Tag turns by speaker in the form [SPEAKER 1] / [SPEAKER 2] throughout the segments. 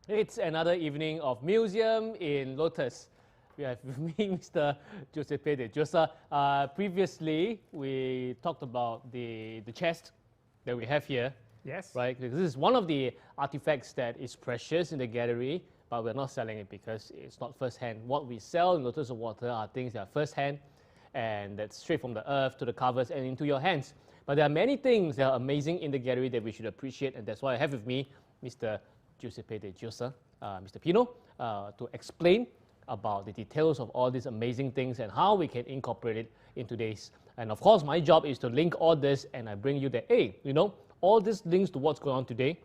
[SPEAKER 1] It's another evening of museum in Lotus. We have with me Mr. Giuseppe De Giosa. Previously, we talked about the chest that we have here.
[SPEAKER 2] Yes.
[SPEAKER 1] Right? Because this is one of the artifacts that is precious in the gallery, but we're not selling it because it's not first-hand. What we sell in Lotus of Water are things that are first-hand, and that's straight from the earth to the carvers and into your hands. But there are many things that are amazing in the gallery that we should appreciate, and that's why I have with me Mr. Giuseppe De Giosa, Mr. Pino, to explain about the details of all these amazing things and how we can incorporate it in today's. And of course, my job is to link all this, and I bring you the, hey, you know, all this links to what's going on today,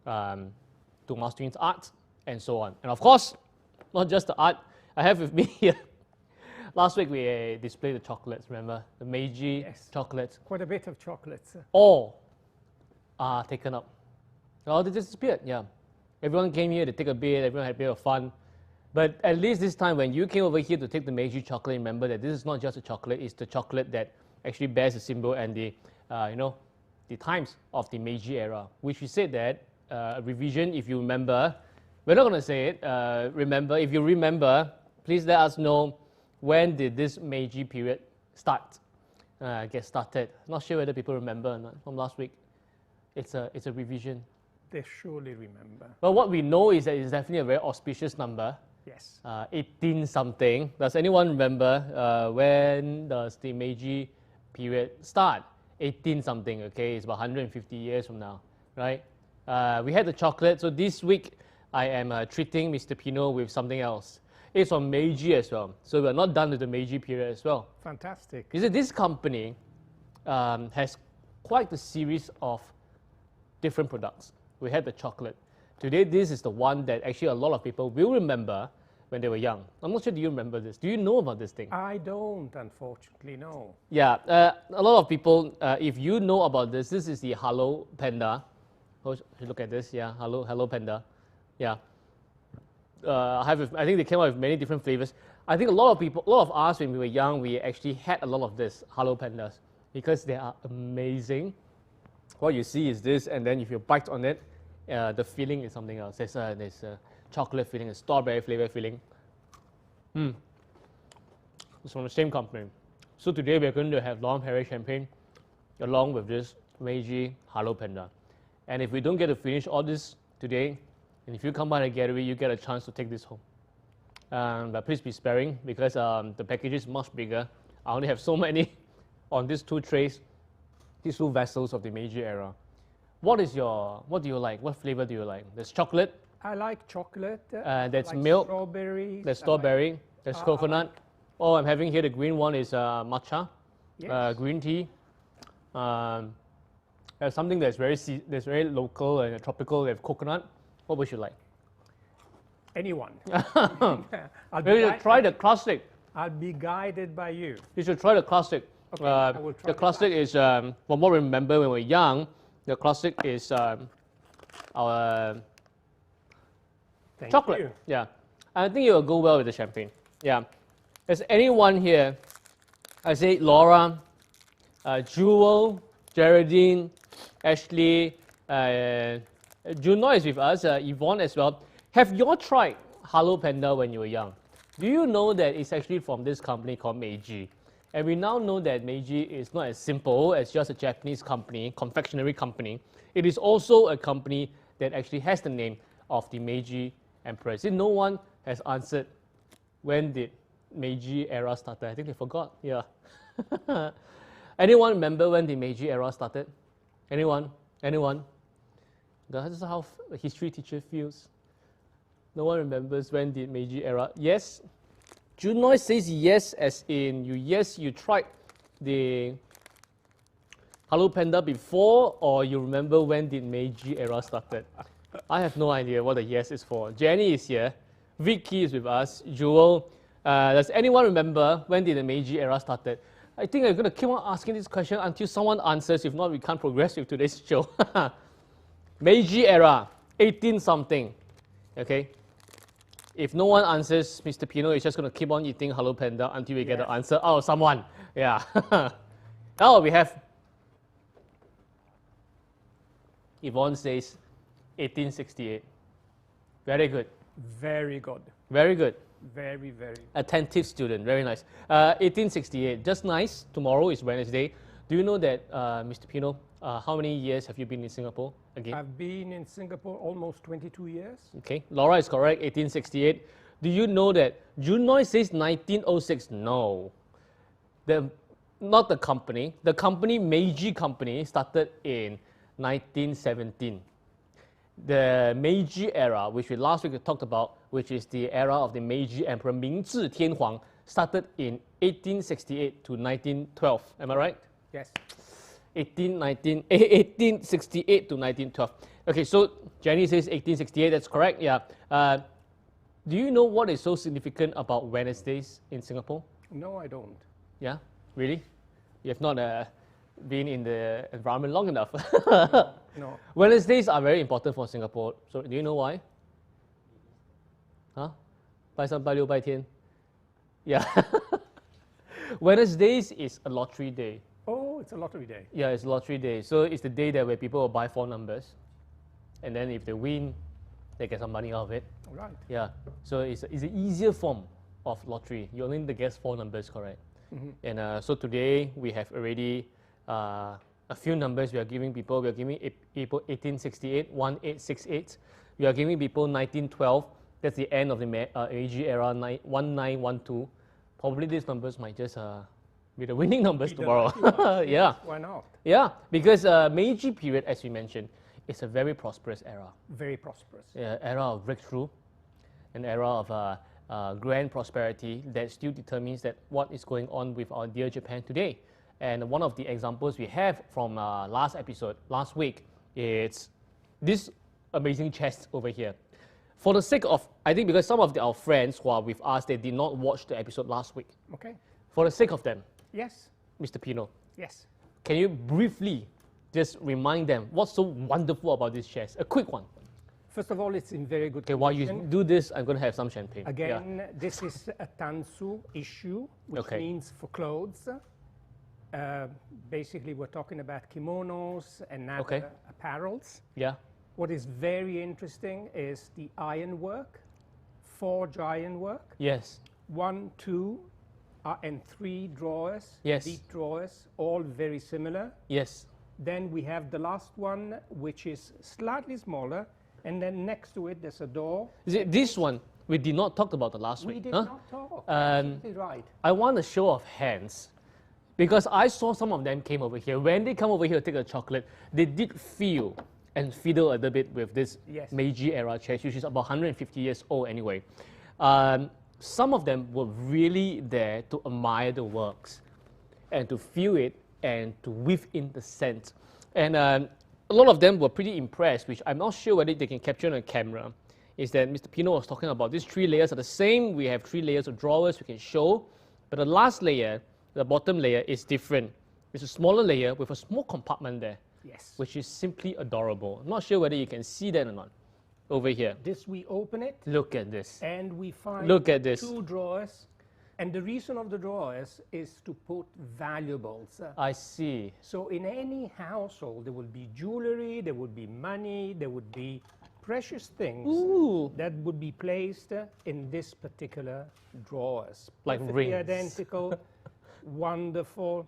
[SPEAKER 1] to mastering art, and so on. And of course, not just the art, I have with me here. Last week we displayed the chocolates, remember? The Meiji chocolates.
[SPEAKER 2] Quite a bit of chocolates.
[SPEAKER 1] All are taken up. Oh, they disappeared, yeah. Everyone came here to take a bit, everyone had a bit of fun. But at least this time when you came over here to take the Meiji chocolate, remember that this is not just a chocolate, it's the chocolate that actually bears the symbol and the, the times of the Meiji era, which we said that, a revision, if you remember, we're not going to say it, remember, if you remember, please let us know when did this Meiji period start, get started. Not sure whether people remember or not from last week. It's a revision.
[SPEAKER 2] They surely remember.
[SPEAKER 1] But what we know is that it's definitely a very auspicious number.
[SPEAKER 2] Yes.
[SPEAKER 1] 18 something. Does anyone remember when does the Meiji period start? 18 something, okay? It's about 150 years from now, right? We had the chocolate, so this week I am treating Mr. Pino with something else. It's from Meiji as well, so we're not done with the Meiji period as well.
[SPEAKER 2] Fantastic.
[SPEAKER 1] You see, this company has quite a series of different products. We had the chocolate. Today, this is the one that actually a lot of people will remember when they were young. I'm not sure, do you remember this? Do you know about this thing?
[SPEAKER 2] I don't, unfortunately, no.
[SPEAKER 1] Yeah, a lot of people, if you know about this, this is the Hello Panda. Oh, look at this, yeah, Hello Panda. Yeah. I think they came out with many different flavors. I think a lot of us when we were young, we actually had a lot of this Hello Pandas because they are amazing. What you see is this, and then if you bite on it, the filling is something else. There's a chocolate filling, a strawberry flavor filling. It's from the same company. So today we're going to have laurent-perrier champagne along with this Meiji Hello Panda. And if we don't get to finish all this today, and if you come by the gallery, you get a chance to take this home. But please be sparing because the package is much bigger. I only have so many on these two trays, these two vessels of the Meiji era. What do you like? What flavor do you like? There's chocolate.
[SPEAKER 2] I like chocolate.
[SPEAKER 1] There's
[SPEAKER 2] like
[SPEAKER 1] milk.
[SPEAKER 2] Strawberries.
[SPEAKER 1] There's strawberry. There's coconut. Oh, I'm having here the green one is matcha,
[SPEAKER 2] Yes.
[SPEAKER 1] green tea. There's something that's very local and tropical. They have coconut. What would you like?
[SPEAKER 2] Anyone.
[SPEAKER 1] Maybe you try the classic.
[SPEAKER 2] I'll be guided by you.
[SPEAKER 1] You should try the classic.
[SPEAKER 2] Okay, I will try
[SPEAKER 1] the classic is, from what we remember when we were young, the classic is our
[SPEAKER 2] Thank
[SPEAKER 1] chocolate.
[SPEAKER 2] you.
[SPEAKER 1] Yeah, I think it will go well with the champagne. Yeah. Is anyone here? I say Laura, Jewel, Geraldine, Ashley, Juno is with us, Yvonne as well. Have you all tried Hello Panda when you were young? Do you know that it's actually from this company called Meiji? And we now know that Meiji is not as simple as just a Japanese company, confectionery company. It is also a company that actually has the name of the Meiji Emperor. See, no one has answered when did Meiji era started. I think they forgot, yeah. Anyone remember when the Meiji era started? Anyone? Anyone? This is how a history teacher feels. No one remembers when the Meiji era. Yes. Junoy says yes, as in you tried the Hello Panda before, or you remember when the Meiji era started. I have no idea what the yes is for. Jenny is here. Vicky is with us. Jewel. Does anyone remember when did the Meiji era started? I think I'm going to keep on asking this question until someone answers. If not, we can't progress with today's show. Meiji era, 18 something. Okay. If no one answers, Mr. Pino is just going to keep on eating Hello Panda until we get the answer out of someone. Yeah. Now we have Yvonne says 1868. Very good.
[SPEAKER 2] Very good.
[SPEAKER 1] Very good.
[SPEAKER 2] Very, very.
[SPEAKER 1] Attentive student. Very nice. 1868. Just nice. Tomorrow is Wednesday. Do you know that, Mr. Pino, how many years have you been in Singapore again?
[SPEAKER 2] I've been in Singapore almost 22 years.
[SPEAKER 1] Okay. Laura is correct. 1868. Do you know that Junoy says 1906? No. Not the company. The company, Meiji Company, started in 1917. The Meiji era, which last week we talked about, which is the era of the Meiji Emperor Mingzhi Tianhuang, started in 1868 to 1912. Am I right?
[SPEAKER 2] Yes.
[SPEAKER 1] 1868 to 1912. Okay, so Jenny says 1868. That's correct. Yeah. Do you know what is so significant about Wednesdays in Singapore?
[SPEAKER 2] No, I don't.
[SPEAKER 1] Yeah, really? You have not been in the environment long enough.
[SPEAKER 2] No.
[SPEAKER 1] Wednesdays are very important for Singapore. So do you know why? Huh? 拜三拜六拜天. Yeah. Wednesdays is a lottery day.
[SPEAKER 2] Oh, it's a lottery day.
[SPEAKER 1] Yeah, it's a lottery day. So it's the day that where people will buy 4 numbers. And then if they win, they get some money out of it.
[SPEAKER 2] Right.
[SPEAKER 1] Yeah. So it's an easier form of lottery. You only need to guess 4 numbers, correct? And so today we have already a few numbers we are giving people. We are giving people 1868, 1868. We are giving people 1912. That's the end of the Meiji era, 1912. Probably these numbers might just be the winning numbers tomorrow. Yeah.
[SPEAKER 2] Why not?
[SPEAKER 1] Yeah, because Meiji period, as we mentioned, is a very prosperous era.
[SPEAKER 2] Very prosperous.
[SPEAKER 1] Yeah, era of breakthrough, an era of grand prosperity that still determines that what is going on with our dear Japan today. And one of the examples we have from last week, is this amazing chest over here. For the sake of, I think because some of our friends who are with us, they did not watch the episode last week.
[SPEAKER 2] Okay.
[SPEAKER 1] For the sake of them,
[SPEAKER 2] Yes.
[SPEAKER 1] Mr. Pino,
[SPEAKER 2] Yes.
[SPEAKER 1] can you briefly just remind them what's so wonderful about this chest? A quick one.
[SPEAKER 2] First of all, it's in very good
[SPEAKER 1] Okay, while you
[SPEAKER 2] condition.
[SPEAKER 1] do this, I'm going to have some champagne.
[SPEAKER 2] Again, this is a tansu issue, which
[SPEAKER 1] Okay.
[SPEAKER 2] means for clothes. Basically, we're talking about kimonos and other
[SPEAKER 1] Okay.
[SPEAKER 2] apparels.
[SPEAKER 1] Yeah.
[SPEAKER 2] What is very interesting is the ironwork, forge ironwork.
[SPEAKER 1] Yes.
[SPEAKER 2] 1, 2, and 3 drawers,
[SPEAKER 1] Yes.
[SPEAKER 2] deep drawers, all very similar.
[SPEAKER 1] Yes.
[SPEAKER 2] Then we have the last one, which is slightly smaller, and then next to it there's a door.
[SPEAKER 1] Is it this one? We did not talk about the last
[SPEAKER 2] We
[SPEAKER 1] week.
[SPEAKER 2] did
[SPEAKER 1] huh?
[SPEAKER 2] not talk.
[SPEAKER 1] Um,
[SPEAKER 2] Absolutely right.
[SPEAKER 1] I want a show of hands because I saw some of them came over here. When they come over here to take a chocolate, they did feel and fiddle a little bit with this
[SPEAKER 2] Yes.
[SPEAKER 1] Meiji era chest, which is about 150 years old anyway. Some of them were really there to admire the works and to feel it and to whiff in the scent. And a lot of them were pretty impressed, which I'm not sure whether they can capture on camera, is that Mr. Pino was talking about these 3 layers are the same. We have 3 layers of drawers we can show, but the last layer, the bottom layer, is different. It's a smaller layer with a small compartment there,
[SPEAKER 2] Yes.
[SPEAKER 1] which is simply adorable. I'm not sure whether you can see that or not. Over here,
[SPEAKER 2] This we open it,
[SPEAKER 1] look at this.
[SPEAKER 2] and we find
[SPEAKER 1] Look at this.
[SPEAKER 2] 2 drawers. And the reason of the drawers is to put valuables.
[SPEAKER 1] I see.
[SPEAKER 2] So in any household, there would be jewelry, there would be money, there would be precious things
[SPEAKER 1] Ooh.
[SPEAKER 2] that would be placed in this particular drawers.
[SPEAKER 1] Like
[SPEAKER 2] Perfectly
[SPEAKER 1] rings.
[SPEAKER 2] identical, wonderful,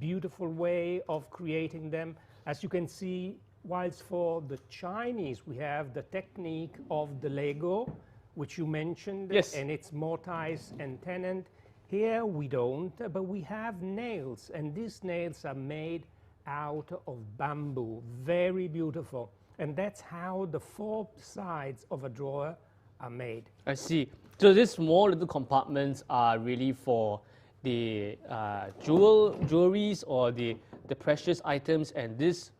[SPEAKER 2] beautiful way of creating them. As you can see, whilst for the Chinese, we have the technique of the Lego, which you mentioned,
[SPEAKER 1] Yes.
[SPEAKER 2] and it's mortise and tenon. Here we don't, but we have nails, and these nails are made out of bamboo. Very beautiful. And that's how the 4 sides of a drawer are made.
[SPEAKER 1] I see. So these small little compartments are really for the jewelries or the precious items, and this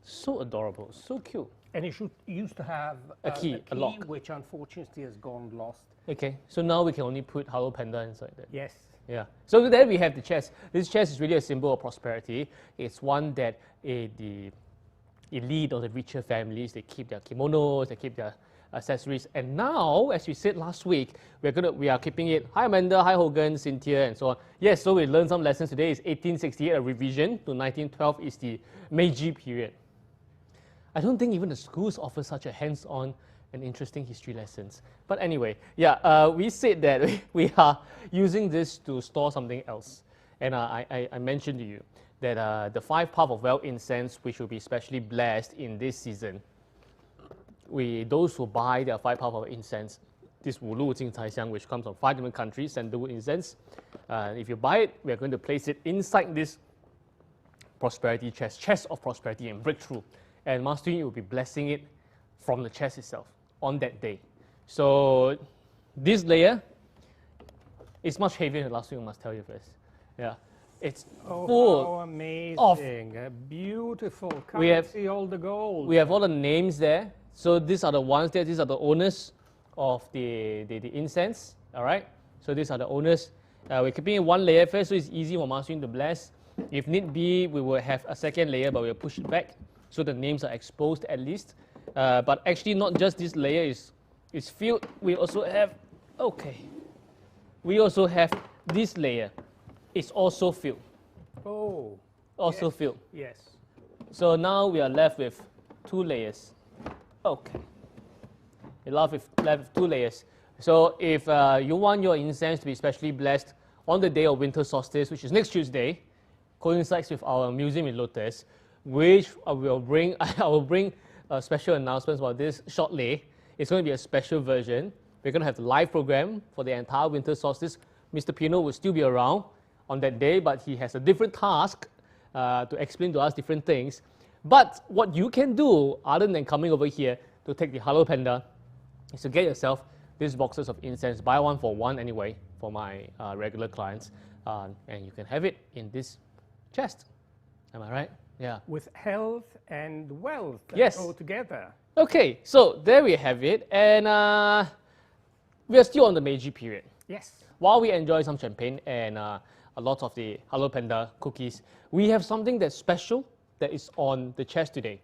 [SPEAKER 1] so adorable, so cute.
[SPEAKER 2] And it used to have
[SPEAKER 1] A key, a lock.
[SPEAKER 2] which unfortunately has gone lost.
[SPEAKER 1] Okay, so now we can only put Hello Panda inside that.
[SPEAKER 2] Yes.
[SPEAKER 1] Yeah. So then we have the chest. This chest is really a symbol of prosperity. It's one that the elite or the richer families, they keep their kimonos, they keep their accessories. And now, as we said last week, we are keeping it. Hi Amanda, hi Hogan, Cynthia, and so on. Yes, so we learned some lessons today. It's 1868, a revision to 1912 is the Meiji period. I don't think even the schools offer such a hands-on and interesting history lessons. But anyway, yeah, we said that we are using this to store something else. And I mentioned to you that the 5 path of wealth incense, which will be specially blessed in this season, those who buy their 5 path of incense, this Wu Lu Jing Cai Xiang, which comes from 5 different countries, sandalwood incense, if you buy it, we are going to place it inside this prosperity chest of prosperity and breakthrough. And Master Yin will be blessing it from the chest itself on that day. So this layer is much heavier than the last one, I must tell you first. Yeah, it's full.
[SPEAKER 2] How amazing! Beautiful. Can't see all the gold.
[SPEAKER 1] We have all the names there. So these are the ones there. These are the owners of the incense. All right. So these are the owners. We're keeping it 1 layer first, so it's easy for Master Yin to bless. If need be, we will have a 2nd layer, but we'll push it back so the names are exposed at least. But actually, not just this layer is filled. We also have we also have this layer. It's also filled.
[SPEAKER 2] Oh.
[SPEAKER 1] Also
[SPEAKER 2] yes.
[SPEAKER 1] filled.
[SPEAKER 2] Yes.
[SPEAKER 1] So now we are left with 2 layers. Okay. We're left with 2 layers. So if you want your incense to be specially blessed on the day of winter solstice, which is next Tuesday, coincides with our museum in Lotus, which I will bring special announcements about this shortly. It's going to be a special version. We're going to have the live program for the entire winter solstice. Mr. Pino will still be around on that day, but he has a different task to explain to us different things. But what you can do, other than coming over here to take the Hello Panda, is to get yourself these boxes of incense. Buy 1 for 1 anyway for my regular clients. And you can have it in this chest. Am I right? Yeah.
[SPEAKER 2] With health and wealth
[SPEAKER 1] yes.
[SPEAKER 2] go together.
[SPEAKER 1] Okay, so there we have it. And we are still on the Meiji period.
[SPEAKER 2] Yes.
[SPEAKER 1] While we enjoy some champagne and a lot of the Hello Panda cookies, we have something that's special that is on the chest today.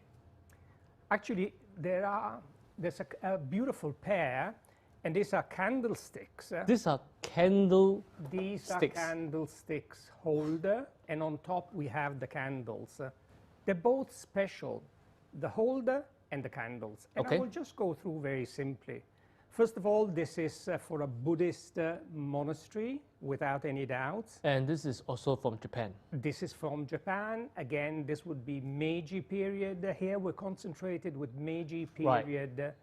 [SPEAKER 2] Actually, there's a beautiful pair, and these are candlesticks.
[SPEAKER 1] These are candlesticks.
[SPEAKER 2] These are candlesticks holder, and on top we have the candles. They're both special, the holder and the candles. And I will just go through very simply. First of all, this is for a Buddhist monastery, without any doubts.
[SPEAKER 1] And this is also from Japan.
[SPEAKER 2] This is from Japan. Again, this would be Meiji period. Here we're concentrated with Meiji period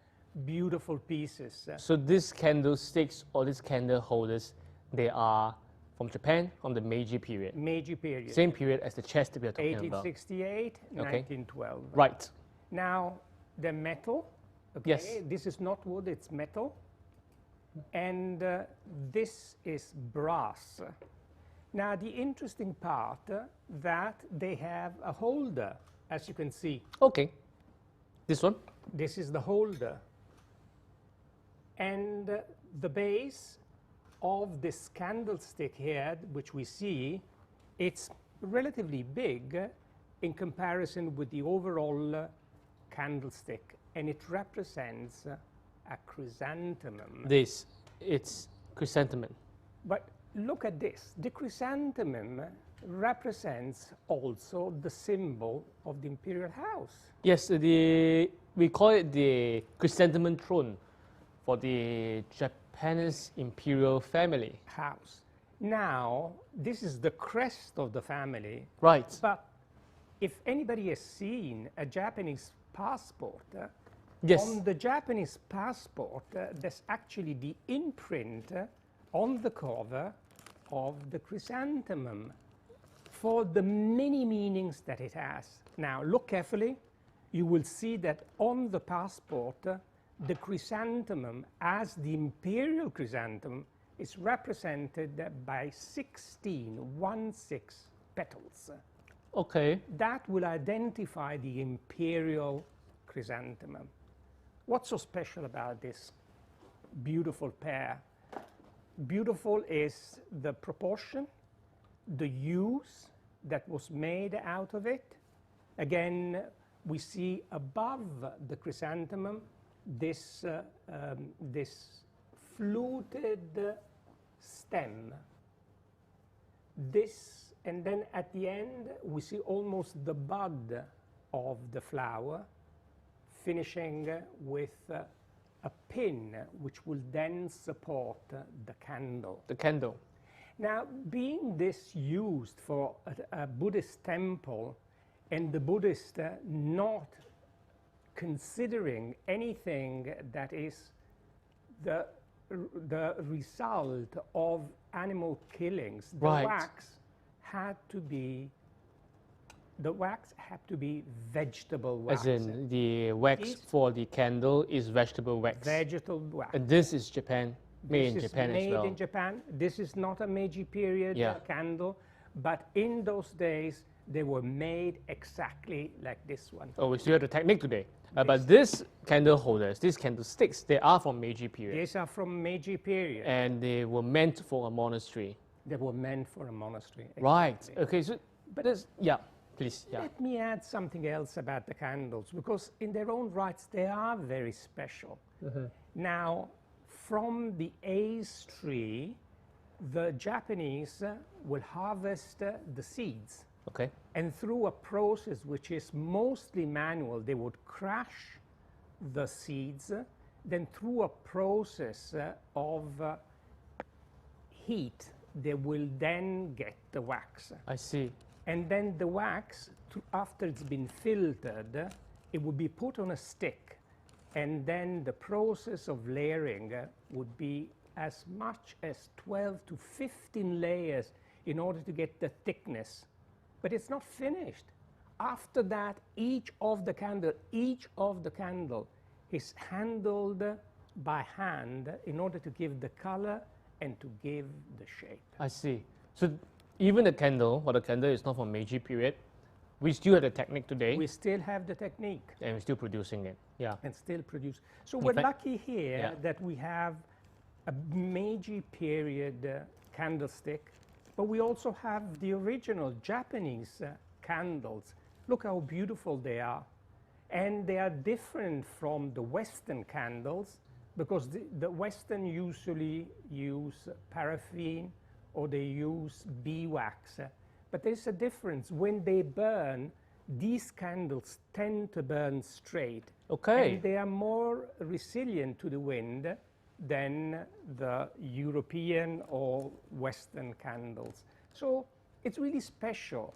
[SPEAKER 2] beautiful pieces.
[SPEAKER 1] So these candlesticks or these candle holders, they are from Japan, from the Meiji period.
[SPEAKER 2] Meiji period.
[SPEAKER 1] Same period as the chest that we are talking
[SPEAKER 2] 1868,
[SPEAKER 1] about.
[SPEAKER 2] 1912.
[SPEAKER 1] Right.
[SPEAKER 2] Now, the metal. Okay,
[SPEAKER 1] yes.
[SPEAKER 2] This is not wood, it's metal. And this is brass. Now, the interesting part that they have a holder, as you can see.
[SPEAKER 1] Okay. This one?
[SPEAKER 2] This is the holder. And the base of this candlestick here, which we see, it's relatively big in comparison with the overall candlestick. And it represents a chrysanthemum.
[SPEAKER 1] It's chrysanthemum.
[SPEAKER 2] But look at this. The chrysanthemum represents also the symbol of the imperial house.
[SPEAKER 1] Yes, we call it the chrysanthemum throne for the Japanese imperial family.
[SPEAKER 2] House. Now, this is the crest of the family.
[SPEAKER 1] Right.
[SPEAKER 2] But if anybody has seen a Japanese passport,
[SPEAKER 1] yes.
[SPEAKER 2] On the Japanese passport, there's actually the imprint on the cover of the chrysanthemum for the many meanings that it has. Now, look carefully. You will see that on the passport, the chrysanthemum, as the imperial chrysanthemum, is represented by 16 petals.
[SPEAKER 1] Okay.
[SPEAKER 2] That will identify the imperial chrysanthemum. What's so special about this beautiful pair? Beautiful is the proportion, the use that was made out of it. Again, we see above the chrysanthemum this fluted stem. This, and then at the end we see almost the bud of the flower, finishing with a pin which will then support the candle.
[SPEAKER 1] The candle.
[SPEAKER 2] Now, being this used for a Buddhist temple, and the Buddhist not considering anything that is the result of animal killings, the
[SPEAKER 1] Right.
[SPEAKER 2] wax had to be vegetable wax.
[SPEAKER 1] As in the wax for the candle is vegetable wax.
[SPEAKER 2] Vegetable wax.
[SPEAKER 1] And this is Japan, made in
[SPEAKER 2] This is
[SPEAKER 1] Japan as
[SPEAKER 2] made
[SPEAKER 1] well.
[SPEAKER 2] in Japan. This is not a Meiji period
[SPEAKER 1] Yeah.
[SPEAKER 2] candle, but in those days they were made exactly like this one.
[SPEAKER 1] Oh, we still have the technique today. But these candle holders, these candlesticks, they are from Meiji period.
[SPEAKER 2] These are from Meiji period.
[SPEAKER 1] And they were meant for a monastery.
[SPEAKER 2] They were meant for a monastery.
[SPEAKER 1] Right.
[SPEAKER 2] exactly.
[SPEAKER 1] Okay, so, but this, yeah, please, yeah.
[SPEAKER 2] Let me add something else about the candles, because in their own rights they are very special. Now, from the ace tree, the Japanese will harvest the seeds.
[SPEAKER 1] Okay.
[SPEAKER 2] And through a process which is mostly manual, they would crush the seeds. Then through a process of heat, they will then get the wax.
[SPEAKER 1] I see.
[SPEAKER 2] And then the wax, after it's been filtered, it would be put on a stick. And then the process of layering would be as much as 12 to 15 layers in order to get the thickness. But it's not finished. After that, each of the candle is handled by hand in order to give the color and to give the shape.
[SPEAKER 1] I see. So even the candle, or the candle is not from Meiji period, we still have the technique today,
[SPEAKER 2] We still have the technique
[SPEAKER 1] and we're still producing it. Yeah.
[SPEAKER 2] and still produce. So
[SPEAKER 1] In
[SPEAKER 2] we're
[SPEAKER 1] fact-
[SPEAKER 2] lucky here
[SPEAKER 1] Yeah.
[SPEAKER 2] that we have a Meiji period candlestick, but we also have the original Japanese candles. Look how beautiful they are. And they are different from the Western candles, because the Western usually use paraffin or they use beeswax. But there's a difference. When they burn, these candles tend to burn straight.
[SPEAKER 1] Okay.
[SPEAKER 2] And they are more resilient to the wind than the European or Western candles. So it's really special.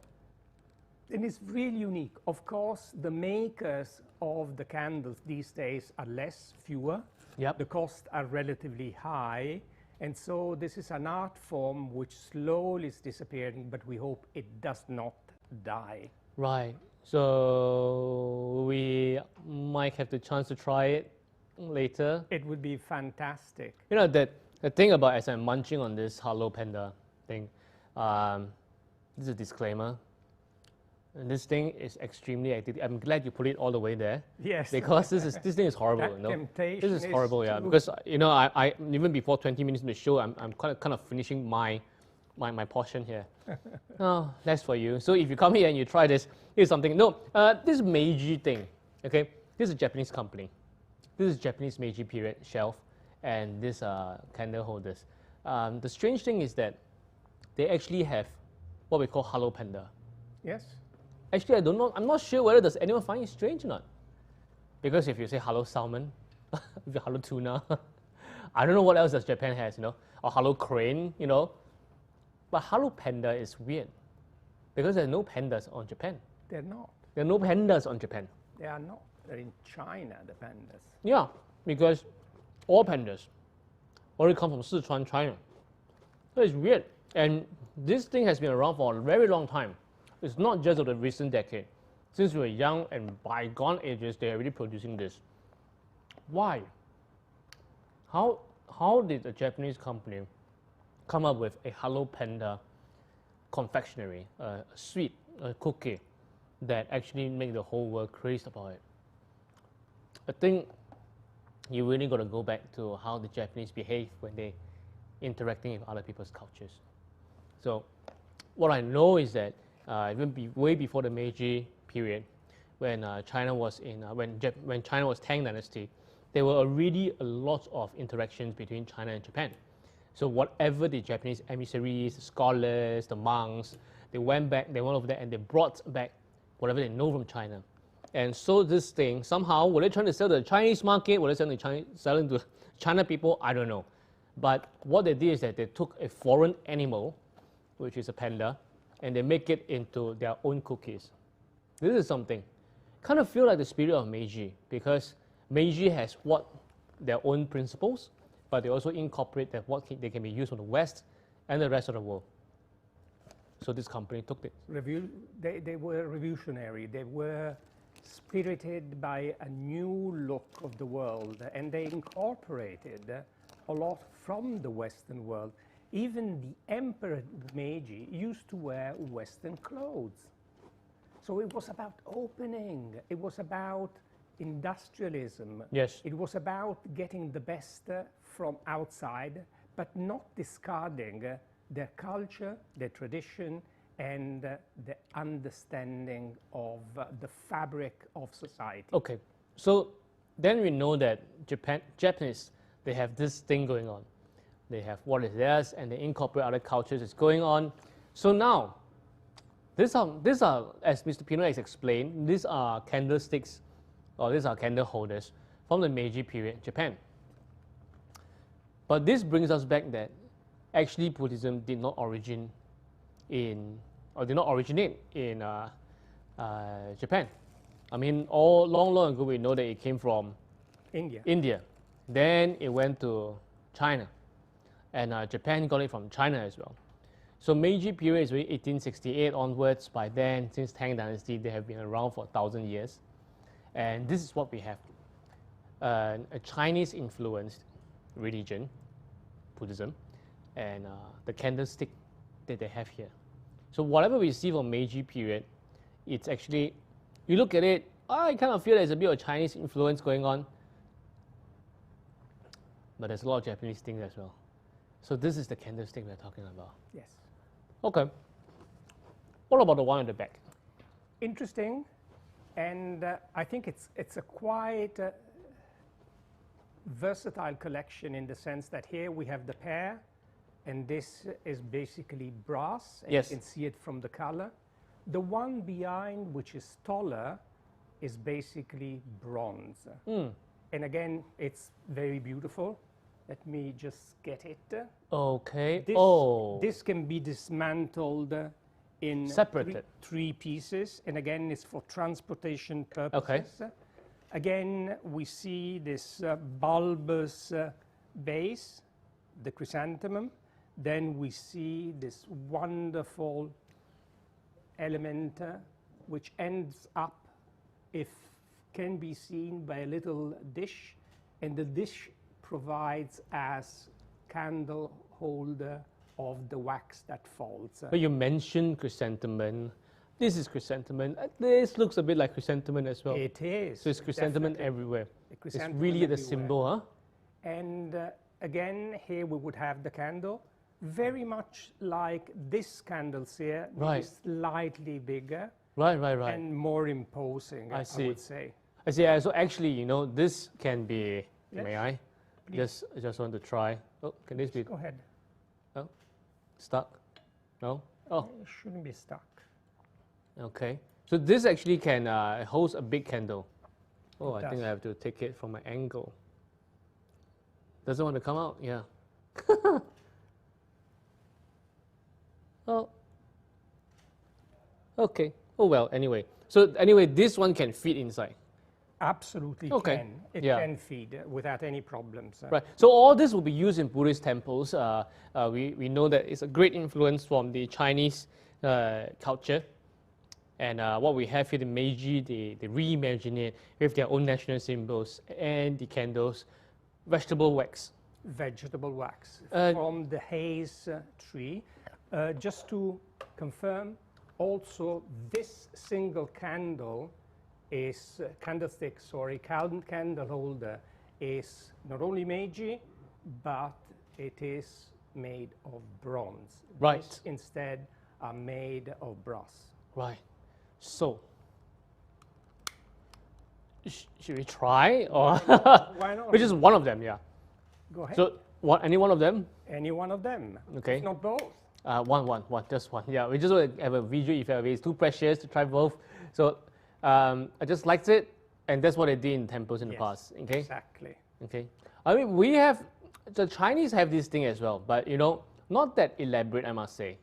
[SPEAKER 2] And it's really unique. Of course, the makers of the candles these days are fewer.
[SPEAKER 1] Yep.
[SPEAKER 2] The costs are relatively high. And so this is an art form which slowly is disappearing, but we hope it does not die.
[SPEAKER 1] Right. So we might have the chance to try it later.
[SPEAKER 2] It would be fantastic.
[SPEAKER 1] You know, the thing about as I'm munching on this Hello Panda thing, this is a disclaimer. And this thing is extremely addictive. I'm glad you put it all the way there.
[SPEAKER 2] Yes.
[SPEAKER 1] Because this thing is horrible.
[SPEAKER 2] That
[SPEAKER 1] You know?
[SPEAKER 2] temptation
[SPEAKER 1] This is
[SPEAKER 2] is
[SPEAKER 1] horrible, yeah.
[SPEAKER 2] too-
[SPEAKER 1] Because you know, I even before 20 minutes in the show, I'm kind of finishing my portion here. Oh, that's for you. So if you come here and you try this, here's something. No, this Meiji thing. Okay, this is a Japanese company. This is Japanese Meiji period shelf, and these are candle holders. The strange thing is that they actually have what we call Hello Panda.
[SPEAKER 2] Yes.
[SPEAKER 1] Actually, I don't know. I'm not sure whether does anyone find it strange or not. Because if you say hello salmon, if you hello tuna, I don't know what else does Japan has, you know, or hello crane, you know. But hello panda is weird because there are no pandas on Japan.
[SPEAKER 2] They're not.
[SPEAKER 1] There are no pandas on Japan.
[SPEAKER 2] They are not. They're in China, the pandas.
[SPEAKER 1] Yeah, because all pandas already come from Sichuan, China. So it's weird. And this thing has been around for a very long time. It's not just of the recent decade. Since we were young and bygone ages, they're already producing this. Why? How did a Japanese company come up with a Hello Panda confectionery, a sweet, a cookie that actually make the whole world crazy about it? I think you really got to go back to how the Japanese behave when they interacting with other people's cultures. So what I know is that way before the Meiji period, when China was in when China was Tang Dynasty, there were already a lot of interactions between China and Japan. So whatever the Japanese emissaries, the scholars, the monks, they went over there and they brought back whatever they know from China. and sold this thing. Somehow, were they trying to sell to the Chinese market? Were they selling to China people? I don't know. But what they did is that they took a foreign animal, which is a panda, and they make it into their own cookies. This is something. Kind of feel like the spirit of Meiji, because Meiji has their own principles, but they also incorporate that they can be used from the West and the rest of the world. So this company took it.
[SPEAKER 2] They were revolutionary. They were spirited by a new look of the world, and they incorporated a lot from the Western world. Even the Emperor Meiji used to wear Western clothes. So it was about opening. It was about industrialism.
[SPEAKER 1] Yes.
[SPEAKER 2] It was about getting the best from outside, but not discarding their culture, their tradition, and the understanding of the fabric of society.
[SPEAKER 1] Okay, so then we know that Japanese, they have this thing going on. They have what is theirs, and they incorporate other cultures that's going on. So now, these are, as Mr. Pino has explained, these are candlesticks, or these are candle holders from the Meiji period, Japan. But this brings us back that actually Buddhism did not originate in Japan. I mean, long ago we know that it came from India. Then it went to China, and Japan got it from China as well. So Meiji period is really 1868 onwards. By then, since Tang Dynasty, they have been around for 1,000 years. And this is what we have. A Chinese-influenced religion, Buddhism, and the candlestick that they have here. So whatever we see from Meiji period, it's actually, you look at it, I kind of feel there's a bit of Chinese influence going on. But there's a lot of Japanese things as well. So this is the candlestick we're talking about.
[SPEAKER 2] Yes.
[SPEAKER 1] Okay. What about the one at the back?
[SPEAKER 2] Interesting, and I think it's a quite versatile collection in the sense that here we have the pear, and this is basically brass, and
[SPEAKER 1] yes.
[SPEAKER 2] You can see it from the color. The one behind, which is taller, is basically bronze. And again, it's very beautiful. Let me just get it.
[SPEAKER 1] Okay.
[SPEAKER 2] This can be dismantled in three pieces, and again, it's for transportation purposes.
[SPEAKER 1] Okay.
[SPEAKER 2] Again, we see this bulbous base, the chrysanthemum. Then we see this wonderful element, which ends up, if can be seen by a little dish, and the dish provides as candle holder of the wax that falls.
[SPEAKER 1] But you mentioned chrysanthemum. This is chrysanthemum. This looks a bit like chrysanthemum as well.
[SPEAKER 2] It is.
[SPEAKER 1] So it's chrysanthemum everywhere. It's really the symbol, huh?
[SPEAKER 2] And again, here we would have the candle, very much like this candles here,
[SPEAKER 1] right.
[SPEAKER 2] Slightly bigger.
[SPEAKER 1] Right.
[SPEAKER 2] And more imposing, I would say.
[SPEAKER 1] I see. So actually, you know, this can be, yes. May I?
[SPEAKER 2] Please.
[SPEAKER 1] Just want to try. Oh, can this be?
[SPEAKER 2] Go ahead.
[SPEAKER 1] Oh, stuck? No? Oh.
[SPEAKER 2] It shouldn't be stuck.
[SPEAKER 1] Okay. So this actually can host a big candle. Oh, I think I have to take it from an angle. Doesn't want to come out? Yeah. Oh. Okay. Oh, well, anyway. So anyway, this one can fit inside.
[SPEAKER 2] Absolutely
[SPEAKER 1] okay.
[SPEAKER 2] can. It can feed without any problems.
[SPEAKER 1] Right. So all this will be used in Buddhist temples. We know that it's a great influence from the Chinese culture. And what we have here, the Meiji, they reimagine it with their own national symbols and the candles, vegetable wax.
[SPEAKER 2] Vegetable wax from the haze tree. Just to confirm, also this single candle is candlestick, candle holder is not only Meiji, but it is made of bronze.
[SPEAKER 1] Right.
[SPEAKER 2] These instead are made of brass.
[SPEAKER 1] Right. So, should we try, or
[SPEAKER 2] why not?
[SPEAKER 1] Which is one of them, yeah.
[SPEAKER 2] Go ahead.
[SPEAKER 1] So, any one of them?
[SPEAKER 2] Any one of them.
[SPEAKER 1] Okay.
[SPEAKER 2] If not both.
[SPEAKER 1] One, just one. Yeah, we just want to have a visual effect. It's too precious to try both. So, I just liked it, and that's what they did in temples in the
[SPEAKER 2] Yes,
[SPEAKER 1] past. Okay.
[SPEAKER 2] exactly.
[SPEAKER 1] Okay. I mean, the Chinese have this thing as well, but not that elaborate, I must say.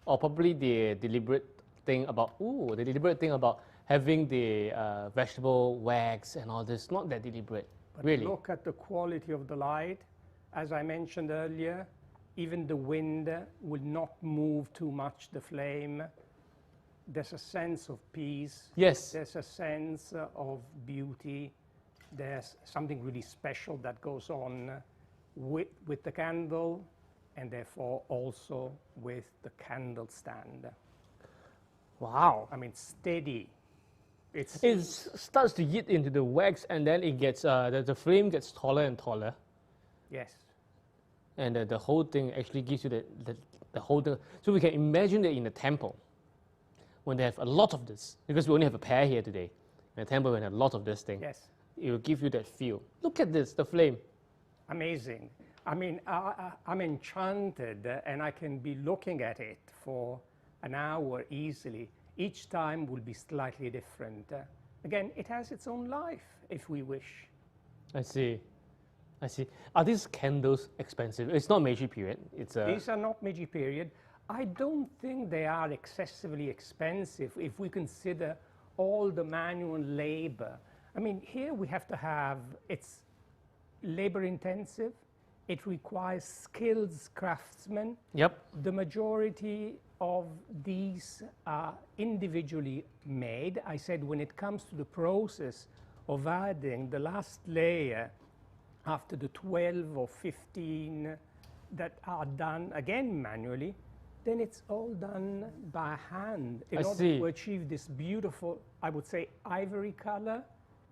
[SPEAKER 1] Or probably the deliberate thing about having the vegetable wax and all this, not that deliberate,
[SPEAKER 2] But
[SPEAKER 1] really.
[SPEAKER 2] look at the quality of the light. As I mentioned earlier, even the wind will not move too much the flame. There's a sense of peace.
[SPEAKER 1] Yes.
[SPEAKER 2] There's a sense of beauty. There's something really special that goes on with the candle, and therefore also with the candle stand.
[SPEAKER 1] Wow.
[SPEAKER 2] I mean, steady.
[SPEAKER 1] It starts to eat into the wax, and then it gets the flame gets taller and taller,
[SPEAKER 2] Yes.
[SPEAKER 1] and the whole thing actually gives you the whole thing. So we can imagine that in a temple, when they have a lot of this, because we only have a pair here today. In a temple, when they have a lot of this thing,
[SPEAKER 2] Yes.
[SPEAKER 1] it will give you that feel. Look at this, the flame.
[SPEAKER 2] Amazing. I mean, I'm enchanted, and I can be looking at it for an hour easily. Each time will be slightly different. Again, it has its own life, if we wish.
[SPEAKER 1] I see. Are these candles expensive? It's not Meiji period.
[SPEAKER 2] These are not Meiji period. I don't think they are excessively expensive if we consider all the manual labor. I mean, here we have to have, it's labor intensive. It requires skilled craftsmen.
[SPEAKER 1] Yep.
[SPEAKER 2] The majority of these are individually made. I said when it comes to the process of adding the last layer after the 12 or 15 that are done again manually, then it's all done by hand in order to achieve this beautiful, I would say, ivory color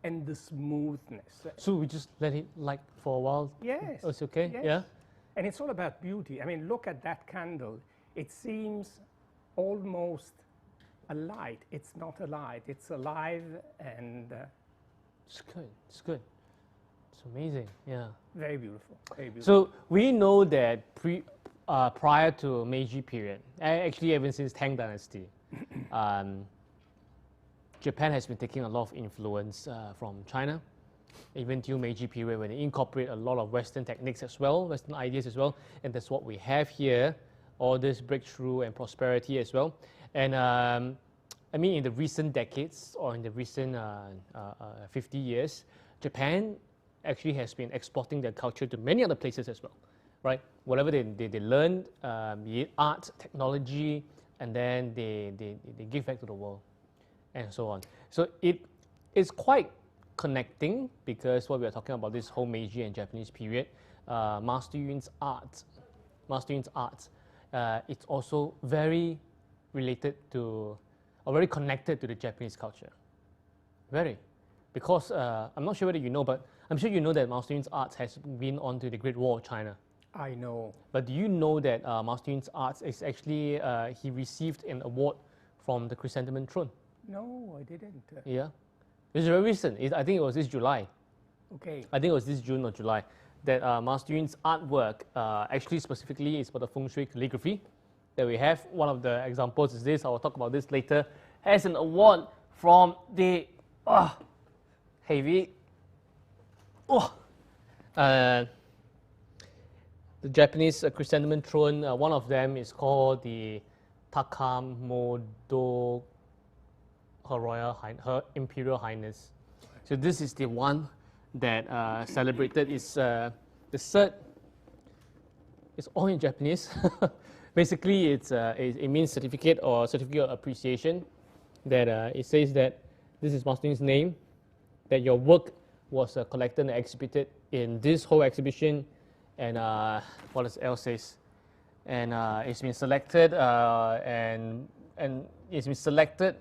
[SPEAKER 2] and the smoothness.
[SPEAKER 1] So we just let it light for a while?
[SPEAKER 2] Yes.
[SPEAKER 1] Oh, it's okay?
[SPEAKER 2] Yes.
[SPEAKER 1] Yeah?
[SPEAKER 2] And it's all about beauty. I mean, look at that candle. It seems almost a light. It's not a light. It's alive and...
[SPEAKER 1] It's good. It's good. It's amazing. Yeah.
[SPEAKER 2] very beautiful. Very beautiful.
[SPEAKER 1] So we know that prior to Meiji period, actually ever since Tang Dynasty, Japan has been taking a lot of influence from China, even till Meiji period when they incorporate a lot of Western techniques as well, Western ideas as well, and that's what we have here, all this breakthrough and prosperity as well. And I mean, in the recent decades or in the recent 50 years, Japan actually has been exporting their culture to many other places as well, right? Whatever they learned, be it art, technology, and then they give back to the world, and so on. So it is quite connecting because what we are talking about this whole Meiji and Japanese period, Master Yun's art, it's also very related to, or very connected to the Japanese culture. Very. Because I'm not sure whether you know, but I'm sure you know that Master Yun's art has been on to the Great Wall of China.
[SPEAKER 2] I know.
[SPEAKER 1] But do you know that Master Yun's art is actually, he received an award from the Chrysanthemum Throne?
[SPEAKER 2] No, I didn't.
[SPEAKER 1] Yeah. It's very recent. I think it was this July.
[SPEAKER 2] Okay.
[SPEAKER 1] I think it was this June or July that Master Yun's artwork, actually specifically is for the fengshui calligraphy that we have. One of the examples is this, I will talk about this later, has an award from the the Japanese Chrysanthemum Throne. One of them is called the Takamoto Her Imperial Highness. So this is the one that celebrated. Is the cert. It's all in Japanese. Basically, it means certificate or certificate of appreciation. That it says that this is Master Yun's name, that your work was collected and exhibited in this whole exhibition, and what else says, and it's been selected and it's been selected,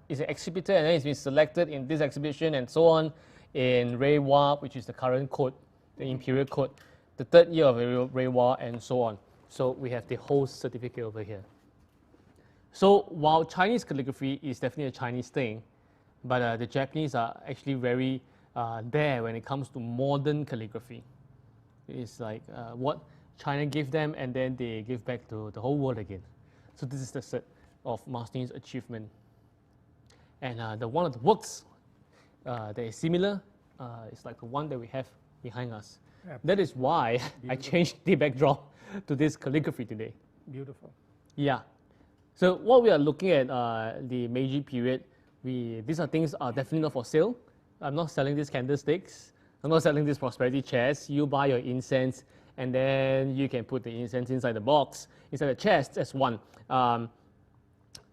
[SPEAKER 1] it's exhibited, and then it's been selected in this exhibition and so on in Reiwa, which is the current code, the imperial code, the third year of Reiwa, and so on. So we have the whole certificate over here. So while Chinese calligraphy is definitely a Chinese thing, but the Japanese are actually very there when it comes to modern calligraphy. It's like what China gave them, and then they give back to the whole world again. So this is the set of Master Yun's achievement. And one of the works that is similar is like the one that we have behind us. That is why I changed the backdrop to this calligraphy today.
[SPEAKER 2] Beautiful.
[SPEAKER 1] Yeah. So what we are looking at the Meiji period, these are things are definitely not for sale. I'm not selling these candlesticks. I'm not selling these prosperity chairs. You buy your incense, and then you can put the incense inside the box, inside the chest. That's one.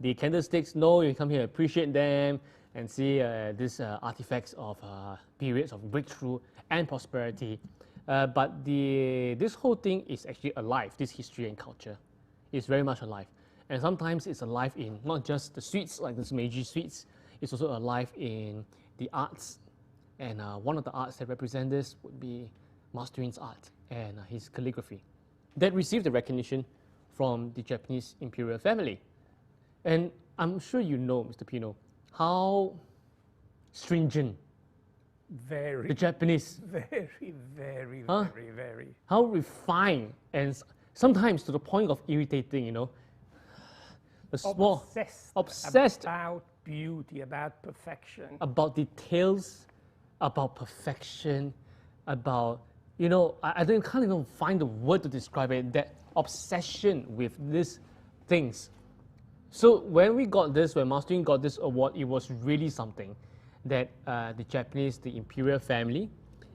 [SPEAKER 1] The candlesticks, no, you come here and appreciate them and see these artifacts of periods of breakthrough and prosperity. But this whole thing is actually alive. This history and culture is very much alive. And sometimes it's alive in not just the suites, like this Meiji suites, it's also alive in the arts. And one of the arts that represent this would be Master Yun's art and his calligraphy that received the recognition from the Japanese imperial family. And I'm sure you know, Mr. Pino, how stringent
[SPEAKER 2] Very.
[SPEAKER 1] the Japanese,
[SPEAKER 2] Very.
[SPEAKER 1] how refined, and sometimes to the point of irritating, you know. The small, obsessed
[SPEAKER 2] about beauty, about perfection.
[SPEAKER 1] About details, about perfection, about, you know, I can't even find the word to describe it, that obsession with these things. So when we got this, when Master Yun got this award, it was really something that the Japanese, the imperial family,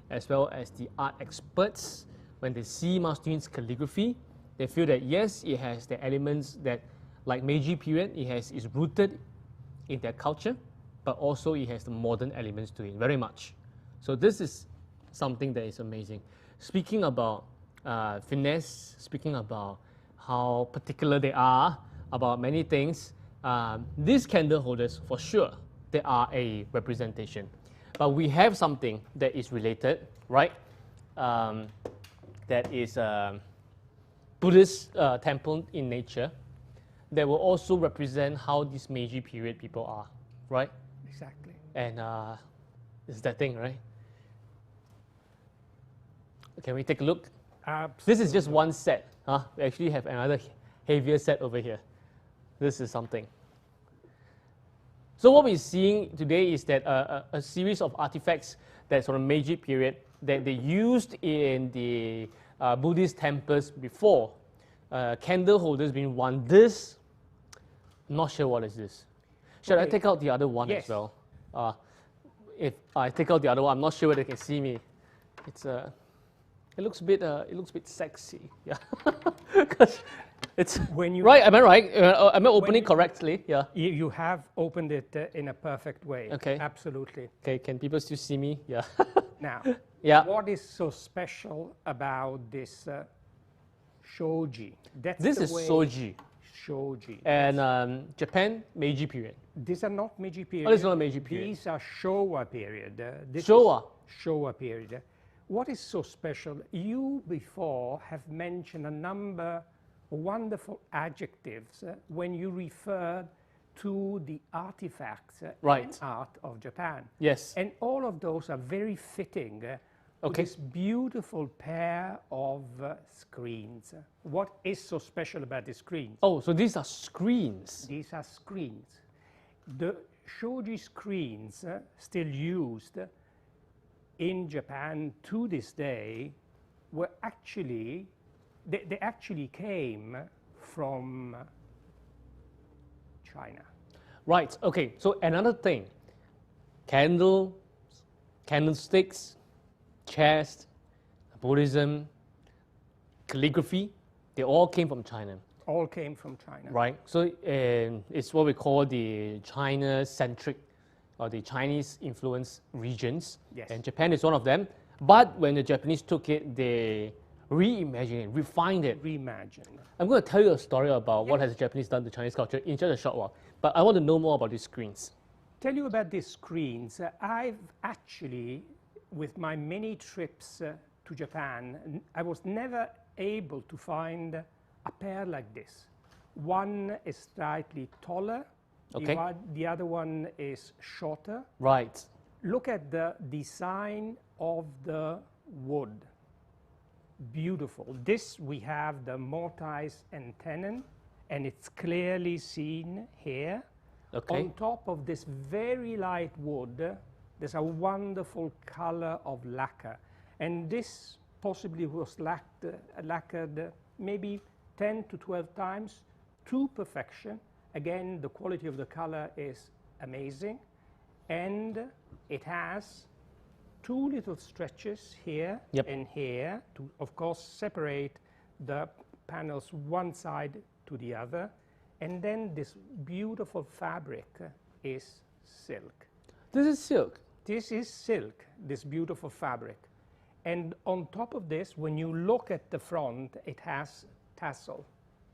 [SPEAKER 1] as well as the art experts, when they see Master Yun's calligraphy, they feel that yes, it has the elements that, like Meiji period, is rooted in their culture, but also it has the modern elements to it, very much. So this is something that is amazing. Speaking about finesse, speaking about how particular they are about many things, these candle holders, for sure, they are a representation. But we have something that is related, right? That is Buddhist temple in nature that will also represent how this Meiji period people are, right?
[SPEAKER 2] Exactly.
[SPEAKER 1] And it's that thing, right? Can we take a look?
[SPEAKER 2] Absolutely.
[SPEAKER 1] This is just one set. We actually have another heavier set over here. This is something. So what we're seeing today is that a series of artifacts that's from the Meiji period that they used in the Buddhist temples before. Candle holders being one. This, not sure what is this. Should I take out the other one as well? If I take out the other one, I'm not sure whether they can see me. It looks a bit sexy. Yeah, because it's
[SPEAKER 2] when you
[SPEAKER 1] right. Am I right? Am I opening correctly? Yeah.
[SPEAKER 2] You have opened it in a perfect way.
[SPEAKER 1] Okay.
[SPEAKER 2] Absolutely.
[SPEAKER 1] Okay. Can people still see me? Yeah.
[SPEAKER 2] Now,
[SPEAKER 1] yeah.
[SPEAKER 2] what is so special about this shoji?
[SPEAKER 1] This is soji.
[SPEAKER 2] Shoji.
[SPEAKER 1] And Japan, Meiji period.
[SPEAKER 2] These are not Meiji period.
[SPEAKER 1] Oh, it's not Meiji period.
[SPEAKER 2] These are Showa period.
[SPEAKER 1] Showa.
[SPEAKER 2] Showa period. What is so special? You before have mentioned a number of wonderful adjectives when you referred to the artifacts and art of Japan.
[SPEAKER 1] Yes.
[SPEAKER 2] And all of those are very fitting to this beautiful pair of screens. What is so special about the screens?
[SPEAKER 1] Oh, so these are screens.
[SPEAKER 2] These are screens. The shoji screens still used in Japan to this day were actually, they actually came from China.
[SPEAKER 1] Right, okay, so another thing, candlesticks, chairs, Buddhism, calligraphy, they all came from China.
[SPEAKER 2] All came from China.
[SPEAKER 1] Right, so it's what we call the China-centric or the Chinese influence regions.
[SPEAKER 2] Yes.
[SPEAKER 1] And Japan is one of them. But when the Japanese took it, they reimagined it, refined it.
[SPEAKER 2] Reimagined.
[SPEAKER 1] I'm going to tell you a story about what has the Japanese done to Chinese culture in just a short while. But I want to know more about these screens.
[SPEAKER 2] Tell you about these screens. I've actually, with my many trips to Japan, I was never able to find a pair like this. One is slightly taller.
[SPEAKER 1] Okay.
[SPEAKER 2] The other one is shorter.
[SPEAKER 1] Right.
[SPEAKER 2] Look at the design of the wood. Beautiful. This we have the mortise and tenon, and it's clearly seen here.
[SPEAKER 1] Okay.
[SPEAKER 2] On top of this very light wood, there's a wonderful color of lacquer. And this possibly was lacquered maybe 10 to 12 times to perfection. Again, the quality of the color is amazing. And it has two little stretches here
[SPEAKER 1] Yep.
[SPEAKER 2] and here to, of course, separate the panels one side to the other. And then this beautiful fabric is silk.
[SPEAKER 1] This is silk.
[SPEAKER 2] This is silk, this beautiful fabric. And on top of this, when you look at the front, it has tassel.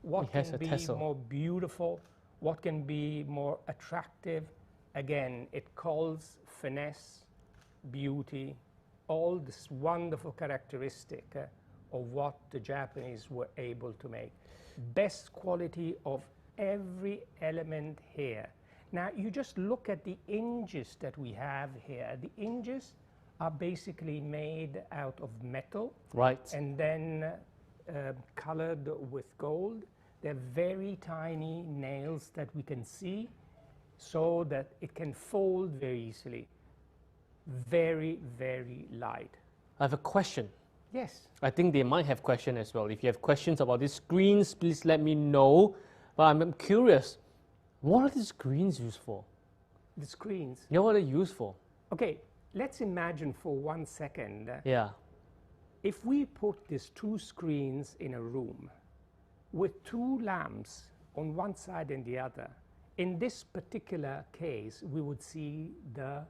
[SPEAKER 2] What
[SPEAKER 1] It has
[SPEAKER 2] can
[SPEAKER 1] a
[SPEAKER 2] be
[SPEAKER 1] tassel.
[SPEAKER 2] more beautiful? What can be more attractive? Again, it calls finesse, beauty, all this wonderful characteristic of what the Japanese were able to make. Best quality of every element here. Now, you just look at the hinges that we have here. The hinges are basically made out of metal
[SPEAKER 1] Right.
[SPEAKER 2] and then colored with gold. They're very tiny nails that we can see so that it can fold very easily. Very, very light.
[SPEAKER 1] I have a question.
[SPEAKER 2] Yes.
[SPEAKER 1] I think they might have questions as well. If you have questions about these screens, please let me know. But I'm curious, what are these screens used for?
[SPEAKER 2] The screens.
[SPEAKER 1] Yeah, what are they used for?
[SPEAKER 2] Okay, let's imagine for 1 second,
[SPEAKER 1] Yeah.
[SPEAKER 2] if we put these two screens in a room with two lamps on one side and the other, in this particular case, we would see the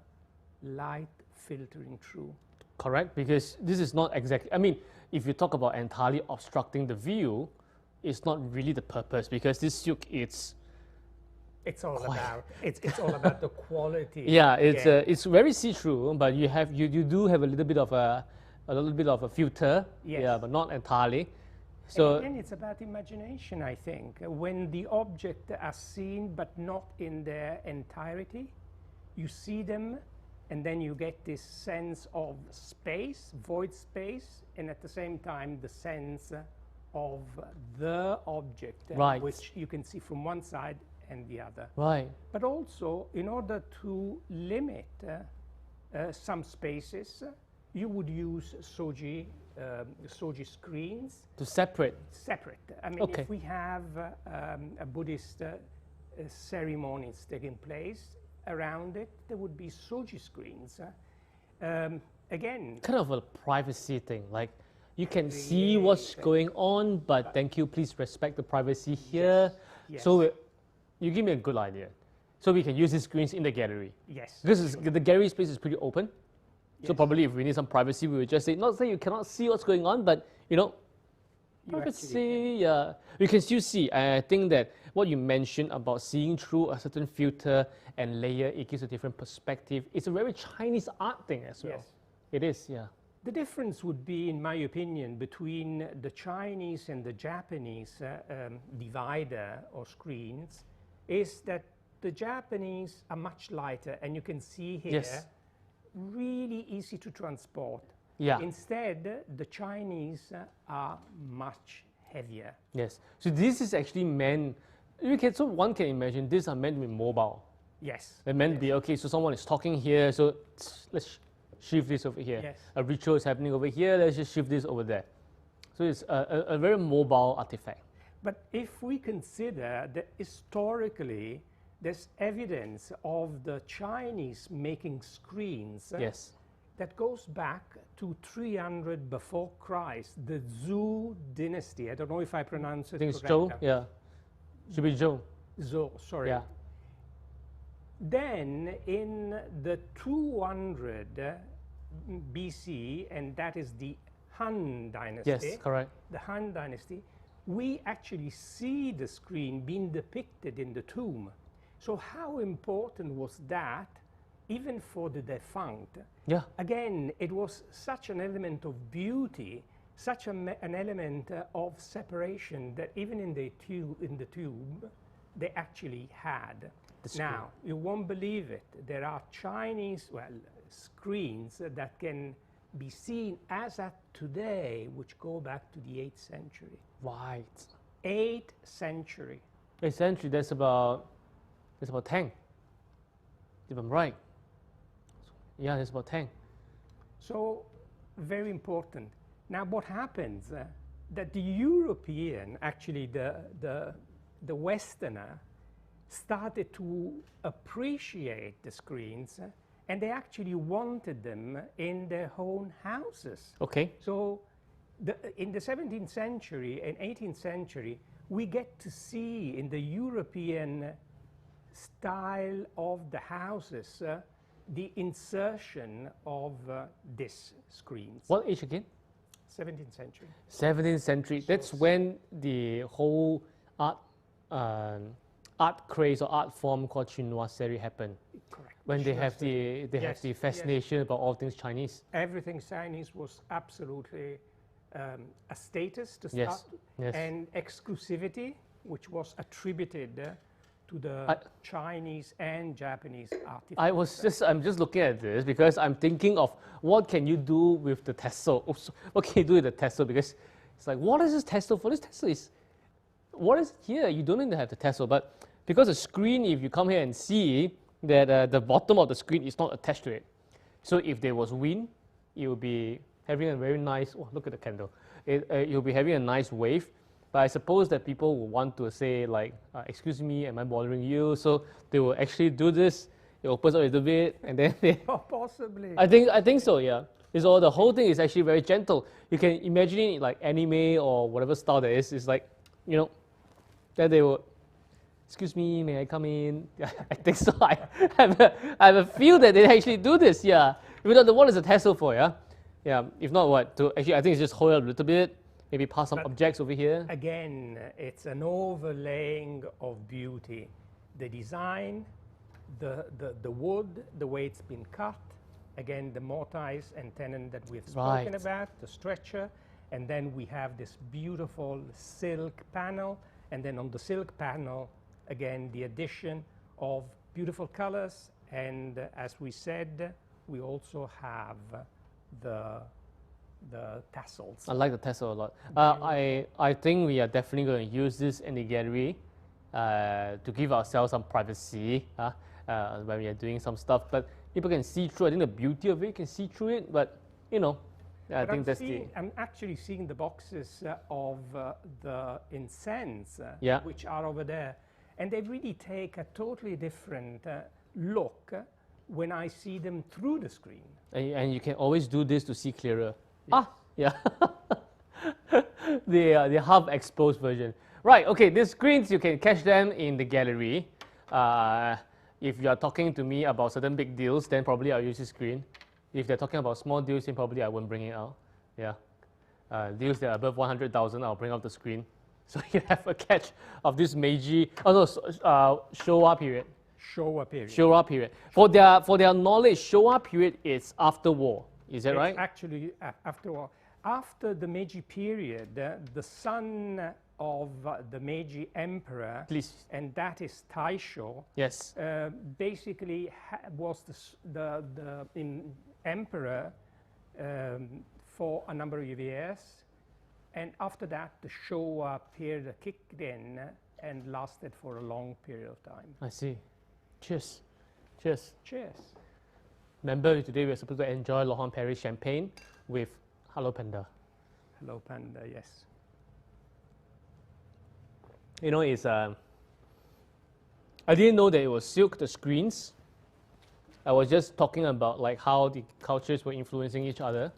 [SPEAKER 2] light filtering through.
[SPEAKER 1] Correct, because this is not exactly, I mean, if you talk about entirely obstructing the view, it's not really the purpose, because this silk, it's
[SPEAKER 2] all
[SPEAKER 1] quite
[SPEAKER 2] about it's all about the quality.
[SPEAKER 1] yeah, it's
[SPEAKER 2] again.
[SPEAKER 1] it's very see-through, but you do have a little bit of a filter,
[SPEAKER 2] Yes.
[SPEAKER 1] yeah, but not entirely. So
[SPEAKER 2] And it's about imagination, I think. When the objects are seen but not in their entirety, you see them and then you get this sense of space, void space, and at the same time the sense of the object,
[SPEAKER 1] Right.
[SPEAKER 2] which you can see from one side and the other.
[SPEAKER 1] right,
[SPEAKER 2] But also, in order to limit some spaces, you would use soji screens
[SPEAKER 1] to separate.
[SPEAKER 2] separate. I mean,
[SPEAKER 1] Okay.
[SPEAKER 2] if we have a Buddhist ceremonies taking place, around it there would be soji screens. Again,
[SPEAKER 1] Kind of a privacy thing, like you can see what's going on, but thank you, please respect the privacy here.
[SPEAKER 2] yes.
[SPEAKER 1] So you give me a good idea. So we can use these screens in the gallery.
[SPEAKER 2] yes,
[SPEAKER 1] Because the gallery space is pretty open. So
[SPEAKER 2] Yes.
[SPEAKER 1] probably if we need some privacy, we would just say, not say you cannot see what's going on, but you know,
[SPEAKER 2] You
[SPEAKER 1] privacy, yeah. You can still see. And I think that what you mentioned about seeing through a certain filter and layer, it gives a different perspective. It's a very Chinese art thing as well.
[SPEAKER 2] Yes.
[SPEAKER 1] It is, yeah.
[SPEAKER 2] The difference would be, in my opinion, between the Chinese and the Japanese divider or screens is that the Japanese are much lighter, and you can see here,
[SPEAKER 1] Yes.
[SPEAKER 2] really easy to transport.
[SPEAKER 1] Yeah.
[SPEAKER 2] Instead, the Chinese are much heavier.
[SPEAKER 1] Yes. So this is actually meant, so one can imagine these are meant to be mobile.
[SPEAKER 2] Yes.
[SPEAKER 1] They're meant to be, okay, so someone is talking here, so let's shift this over here.
[SPEAKER 2] Yes.
[SPEAKER 1] A ritual is happening over here, let's just shift this over there. So it's a very mobile artifact.
[SPEAKER 2] But if we consider that historically there's evidence of the Chinese making screens
[SPEAKER 1] Yes.
[SPEAKER 2] that goes back to 300 before Christ, the Zhou dynasty. I don't know if I pronounce it
[SPEAKER 1] I think it's
[SPEAKER 2] correctly.
[SPEAKER 1] Zhou, yeah. Should be Zhou.
[SPEAKER 2] Zhou, sorry.
[SPEAKER 1] Yeah.
[SPEAKER 2] Then in the 200 BC, and that is the Han dynasty.
[SPEAKER 1] Yes, correct.
[SPEAKER 2] The Han dynasty, we actually see the screen being depicted in the tomb. So how important was that, even for the defunct?
[SPEAKER 1] Yeah.
[SPEAKER 2] Again, it was such an element of beauty, such an element of separation that even in the tube, they actually had. Now, you won't believe it. There are Chinese, screens that can be seen as at today, which go back to the 8th century.
[SPEAKER 1] Right.
[SPEAKER 2] 8th century.
[SPEAKER 1] Essentially, that's about There's about 10. If I'm right. Yeah, there's about 10.
[SPEAKER 2] So, very important. Now, what happens? That the European, actually the Westerner, started to appreciate the screens, and they actually wanted them in their own houses.
[SPEAKER 1] Okay.
[SPEAKER 2] So, in the 17th century and 18th century, we get to see in the European style of the houses the insertion of these screens.
[SPEAKER 1] What age again?
[SPEAKER 2] 17th century.
[SPEAKER 1] 17th century. That's when the whole art craze or art form called chinoiserie happened.
[SPEAKER 2] Correct.
[SPEAKER 1] When they have the fascination about all things Chinese.
[SPEAKER 2] Everything Chinese was absolutely a status to
[SPEAKER 1] Yes,
[SPEAKER 2] start,
[SPEAKER 1] yes.
[SPEAKER 2] and exclusivity, which was attributed to the Chinese and Japanese artists.
[SPEAKER 1] I'm just looking at this because I'm thinking of what can you do with the tassel? Oops, what can you do with the tassel? Because it's like, what is this tassel for? This tassel is, what is here? You don't need to have the tassel, but because the screen, if you come here and see that the bottom of the screen is not attached to it. So if there was wind, it will be having a very nice, oh, look at the candle. You'll be having a nice wave. But I suppose that people will want to say like, excuse me, am I bothering you? So they will actually do this. It opens up a little bit and then they...
[SPEAKER 2] Oh, possibly.
[SPEAKER 1] I think so, yeah. The whole thing is actually very gentle. You can imagine it like anime or whatever style there is. It's like, you know, then they will, excuse me, may I come in? Yeah, I think so. I have a feel that they actually do this, yeah. What is a tassel for, yeah? Yeah, if not what? Actually, I think it's just hold up a little bit, maybe pass some objects over here.
[SPEAKER 2] Again, it's an overlaying of beauty. The design, the wood, the way it's been cut, again, the mortise and tenon that we've spoken about, the stretcher, and then we have this beautiful silk panel, and then on the silk panel, again, the addition of beautiful colors, and as we said, we also have the tassels.
[SPEAKER 1] I like the tassel a lot. I think we are definitely going to use this in the gallery to give ourselves some privacy when we are doing some stuff. But people can see through. I think the beauty of it, you can see through it. But you know, I'm
[SPEAKER 2] actually seeing the boxes of the incense, which are over there, and they really take a totally different look when I see them through the screen.
[SPEAKER 1] And you can always do this to see clearer. Yes. Yeah. the half exposed version. Right, okay, these screens, you can catch them in the gallery. If you are talking to me about certain big deals, then probably I'll use this screen. If they're talking about small deals, then probably I won't bring it out. Yeah. Deals that are above 100,000, I'll bring out the screen. So you have a catch of this Meiji, Showa period. Showa period. For their knowledge, Showa period is after war. Is that right?
[SPEAKER 2] Actually, after war. After the Meiji period, the son of the Meiji emperor, and that is Taisho,
[SPEAKER 1] yes,
[SPEAKER 2] basically was the emperor for a number of years, and after that the Showa period kicked in and lasted for a long period of time.
[SPEAKER 1] I see. Cheers. Cheers.
[SPEAKER 2] Cheers.
[SPEAKER 1] Remember, today we're supposed to enjoy laurent-perrier champagne with Hello Panda.
[SPEAKER 2] Hello Panda, yes.
[SPEAKER 1] You know, it's I didn't know that it was silk, the screens. I was just talking about like how the cultures were influencing each other.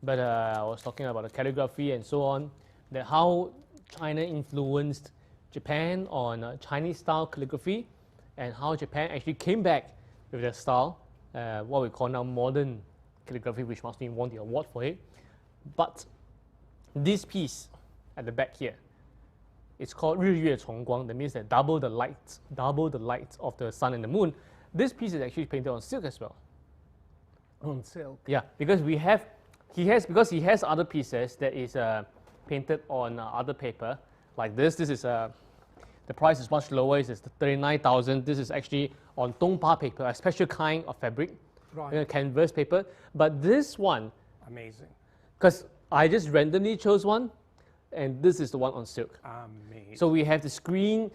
[SPEAKER 1] But I was talking about the calligraphy and so on, that how China influenced Japan on Chinese style calligraphy, and how Japan actually came back with their style, what we call now modern calligraphy, which must be won the award for it. But this piece at the back here, it's called 日月重光. That means that double the light of the sun and the moon. This piece is actually painted on silk as well.
[SPEAKER 2] On silk?
[SPEAKER 1] Yeah, because he has other pieces that is painted on other paper, like this. This is the price is much lower. It's 39,000. This is actually on Dongpa paper, a special kind of fabric, canvas paper. But this one,
[SPEAKER 2] amazing,
[SPEAKER 1] because I just randomly chose one, and this is the one on silk.
[SPEAKER 2] Amazing.
[SPEAKER 1] So we have the screen,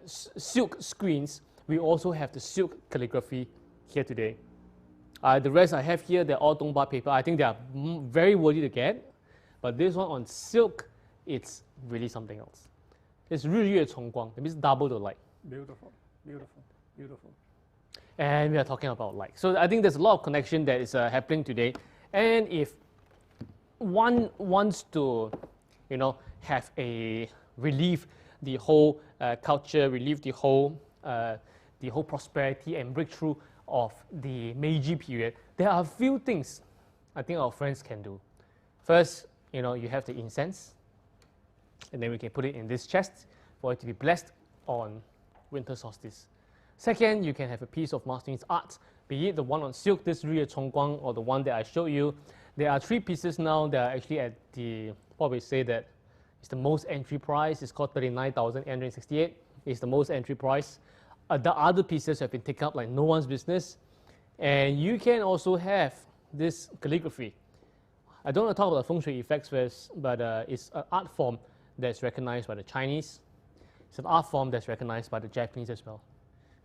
[SPEAKER 1] silk screens we also have the silk calligraphy here today. The rest I have here, they're all Dongba paper. I think they are very worthy to get. But this one on silk, it's really something else. It's 日月重光. It means double the light.
[SPEAKER 2] Beautiful, beautiful, beautiful.
[SPEAKER 1] And we are talking about light. So I think there's a lot of connection that is happening today. And if one wants to, you know, have a relieve the whole culture, relieve the whole prosperity and breakthrough of the Meiji period, there are a few things I think our friends can do. First, you know, you have the incense, and then we can put it in this chest for it to be blessed on winter solstice. Second, you can have a piece of Master's art, be it the one on silk, this 日月重光, or the one that I showed you. There are 3 pieces now that are actually at the, what we say that it's the most entry price. It's called 39,868. It's the most entry price. The other pieces have been taken up like no one's business. And you can also have this calligraphy. I don't want to talk about the fengshui effects first, but it's an art form that's recognized by the Chinese. It's an art form that's recognized by the Japanese as well.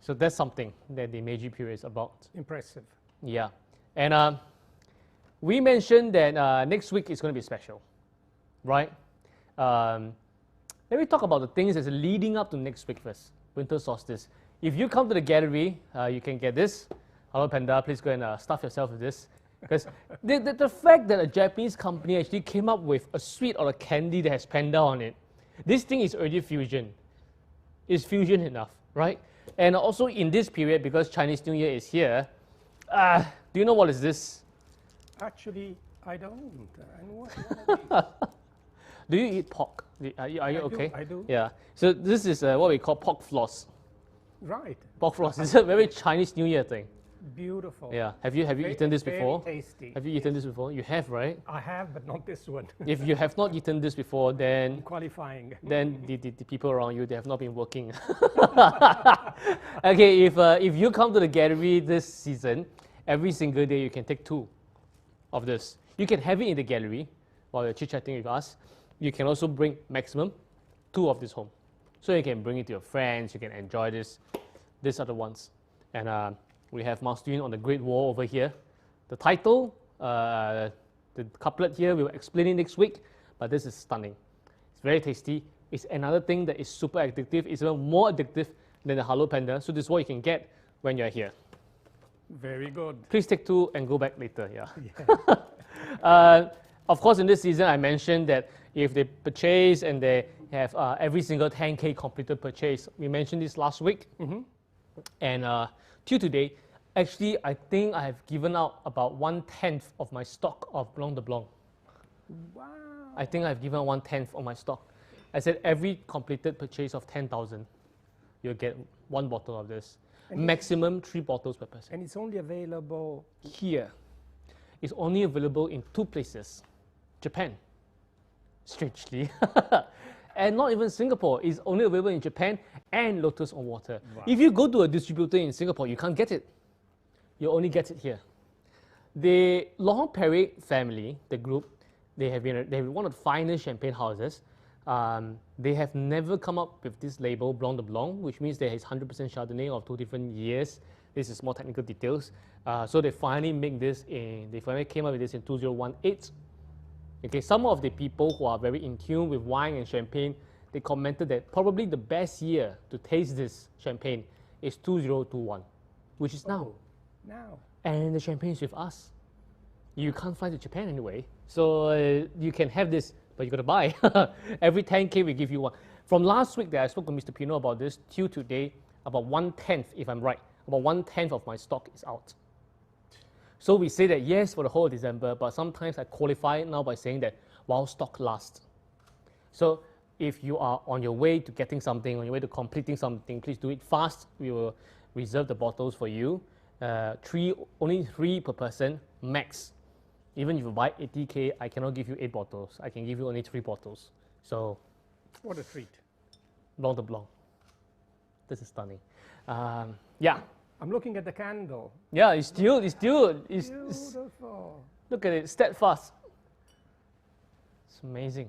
[SPEAKER 1] So that's something that the Meiji period is about.
[SPEAKER 2] Impressive.
[SPEAKER 1] Yeah. And we mentioned that next week is going to be special, right? Let me talk about the things that's leading up to next week first, winter solstice. If you come to the gallery, you can get this. Hello Panda, please go and stuff yourself with this. Because the fact that a Japanese company actually came up with a sweet or a candy that has panda on it, this thing is already fusion. It's fusion enough, right? And also in this period, because Chinese New Year is here, do you know what is this?
[SPEAKER 2] Actually, I don't. And what
[SPEAKER 1] Do you eat pork? Are you okay?
[SPEAKER 2] I do.
[SPEAKER 1] Yeah. So this is what we call pork floss.
[SPEAKER 2] Right.
[SPEAKER 1] Pork floss is a very Chinese New Year thing.
[SPEAKER 2] Beautiful.
[SPEAKER 1] Yeah. Have you eaten this before?
[SPEAKER 2] Very tasty.
[SPEAKER 1] Have you eaten this before? You have, right?
[SPEAKER 2] I have, but not this one.
[SPEAKER 1] If you have not eaten this before, then
[SPEAKER 2] Qualifying.
[SPEAKER 1] then the people around you, they have not been working. Okay, if you come to the gallery this season, every single day you can take 2 of this. You can have it in the gallery while you're chit-chatting with us. You can also bring maximum 2 of this home. So you can bring it to your friends, you can enjoy this. These are the ones. And we have Master Yun on the Great Wall over here. The title, the couplet here, we'll explain it next week, but this is stunning. It's very tasty. It's another thing that is super addictive. It's even more addictive than the Hello Panda. So this is what you can get when you're here.
[SPEAKER 2] Very good.
[SPEAKER 1] Please take 2 and go back later, yeah.
[SPEAKER 2] Yeah.
[SPEAKER 1] Of course, in this season, I mentioned that if they purchase and they have every single 10K completed purchase, we mentioned this last week.
[SPEAKER 2] Mm-hmm.
[SPEAKER 1] And till today, actually, I think I have given out about 1/10 of my stock of Blanc de Blanc.
[SPEAKER 2] Wow.
[SPEAKER 1] I think I've given 1/10 of my stock. I said every completed purchase of 10,000, you'll get 1 bottle of this.
[SPEAKER 2] And
[SPEAKER 1] Maximum 3 bottles per person.
[SPEAKER 2] And it's only available
[SPEAKER 1] Here, it's only available in 2 places. Japan, strangely. And not even Singapore. It's only available in Japan and Lotus on water.
[SPEAKER 2] Wow.
[SPEAKER 1] If you go to a distributor in Singapore, you can't get it. You only get it here. The Laurent-Perrier family, the group, they have been one of the finest champagne houses. They have never come up with this label, Blanc de Blanc, which means there is 100% Chardonnay of 2 different years. This is more technical details. So they finally came up with this in 2018. Okay, some of the people who are very in tune with wine and champagne, they commented that probably the best year to taste this champagne is 2021, which is now.
[SPEAKER 2] now.
[SPEAKER 1] And the champagne is with us. You can't find it in Japan anyway. So you can have this, but you got to buy. Every 10K we give you 1. From last week that I spoke to Mr. Pino about this, till today, about 1/10, if I'm right, about 1/10 of my stock is out. So we say that yes for the whole of December, but sometimes I qualify it now by saying that while stock lasts. So if you are on your way to getting something, on your way to completing something, please do it fast. We will reserve the bottles for you. Only 3 per person, max. Even if you buy 80K, I cannot give you 8 bottles. I can give you only 3 bottles. So,
[SPEAKER 2] What a treat.
[SPEAKER 1] Blanc de Blanc. This is stunning. Yeah.
[SPEAKER 2] I'm looking at the candle.
[SPEAKER 1] Yeah, it's still,
[SPEAKER 2] Beautiful.
[SPEAKER 1] look at it, steadfast. It's amazing.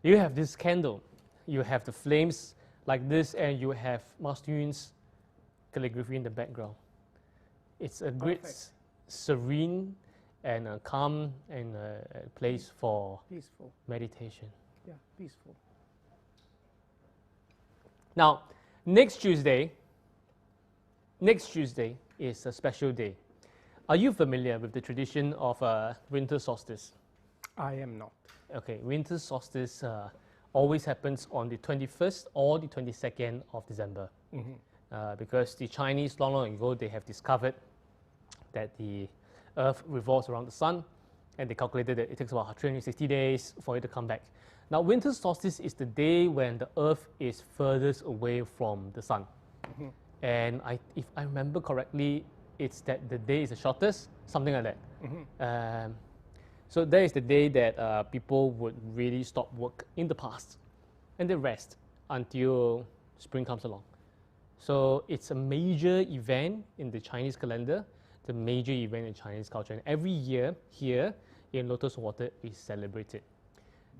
[SPEAKER 1] You have this candle. You have the flames like this, and you have Mastuin's calligraphy in the background. It's a great,
[SPEAKER 2] Perfect.
[SPEAKER 1] serene and calm and place for
[SPEAKER 2] Peaceful.
[SPEAKER 1] meditation.
[SPEAKER 2] Yeah, peaceful.
[SPEAKER 1] Now, next Tuesday is a special day. Are you familiar with the tradition of winter solstice?
[SPEAKER 2] I am not.
[SPEAKER 1] Okay, winter solstice always happens on the 21st or the 22nd of December. Because the Chinese, long ago, they have discovered that the Earth revolves around the sun, and they calculated that it takes about 360 days for it to come back. Now, winter solstice is the day when the Earth is furthest away from the sun. And if I remember correctly, it's that the day is the shortest, something like that. So that is the day that people would really stop work in the past, and they rest until spring comes along. So it's a major event in the Chinese calendar, the major event in Chinese culture. And every year here in Lotus Water is celebrated.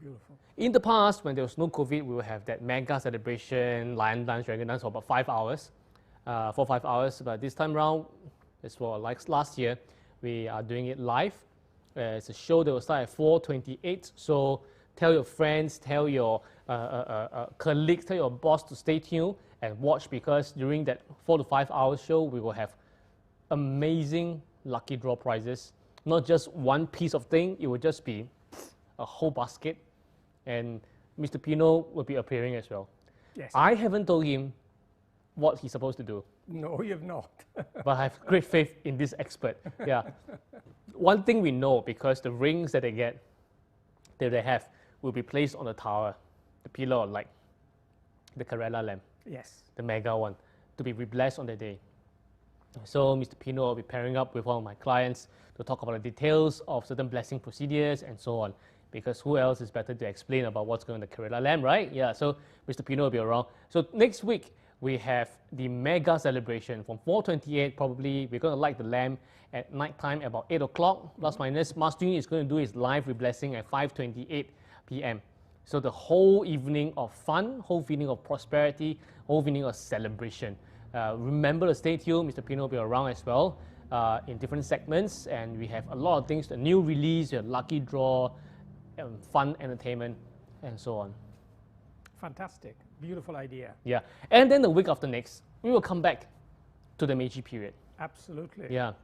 [SPEAKER 2] Beautiful.
[SPEAKER 1] In the past, when there was no COVID, we would have that mega celebration, lion dance, dragon dance for about 5 hours, 4 or 5 hours. But this time around, as for like last year, we are doing it live. It's a show that will start at 4:28. So tell your friends, tell your colleagues, tell your boss to stay tuned and watch, because during that 4 to 5 hour show, we will have amazing lucky draw prizes. Not just one piece of thing, it will just be a whole basket. And Mr. Pino will be appearing as well.
[SPEAKER 2] Yes.
[SPEAKER 1] I haven't told him what he's supposed to do,
[SPEAKER 2] No, you have not.
[SPEAKER 1] but I have great faith in this expert. Yeah. One thing we know, because the rings that they have will be placed on the tower, the pillar, like the Kerala lamp,
[SPEAKER 2] Yes.
[SPEAKER 1] the mega one, to be blessed on the day. So Mr. Pino will be pairing up with one of my clients to talk about the details of certain blessing procedures and so on. Because who else is better to explain about what's going on in the Kerala lamp, right? Yeah, so Mr. Pino will be around. So next week, we have the mega celebration from 4:28. Probably we're going to light the lamp at night time about 8 o'clock, plus minus. Mastuin is going to do his live reblessing at 5:28 p.m. So the whole evening of fun, whole evening of prosperity, whole evening of celebration. Remember to stay tuned. Mr. Pino will be around as well in different segments, and we have a lot of things, the new release, your lucky draw, fun entertainment, and so on.
[SPEAKER 2] Fantastic. Beautiful idea.
[SPEAKER 1] Yeah, and then the week after next, we will come back to the Meiji period.
[SPEAKER 2] Absolutely.
[SPEAKER 1] Yeah,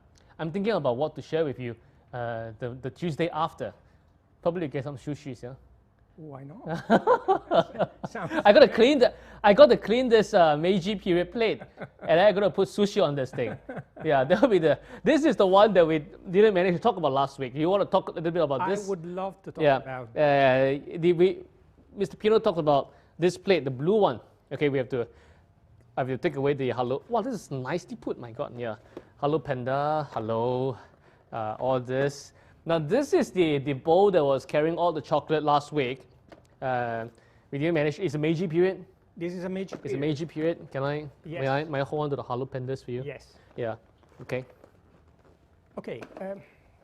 [SPEAKER 1] I'm thinking about what to share with you the Tuesday after. Probably get some sushis, yeah?
[SPEAKER 2] Why not? Sounds
[SPEAKER 1] I got to
[SPEAKER 2] great.
[SPEAKER 1] clean this Meiji period plate, and I got to put sushi on this thing. Yeah, that'll be this is the one that we didn't manage to talk about last week. You want to talk a little bit about this?
[SPEAKER 2] I would love to talk
[SPEAKER 1] Yeah,
[SPEAKER 2] about
[SPEAKER 1] Mr. Pino talked about this plate, the blue one. Okay, I have to take away the hello. Wow, this is nicely put, my God. Yeah, hello panda, hello, all this. Now this is the bowl that was carrying all the chocolate last week. We didn't manage. It's a Meiji period.
[SPEAKER 2] This is a Meiji
[SPEAKER 1] It's a Meiji period. Can I?
[SPEAKER 2] Yes.
[SPEAKER 1] May I hold on to the hello pandas for you?
[SPEAKER 2] Yes.
[SPEAKER 1] Yeah. Okay.
[SPEAKER 2] Okay.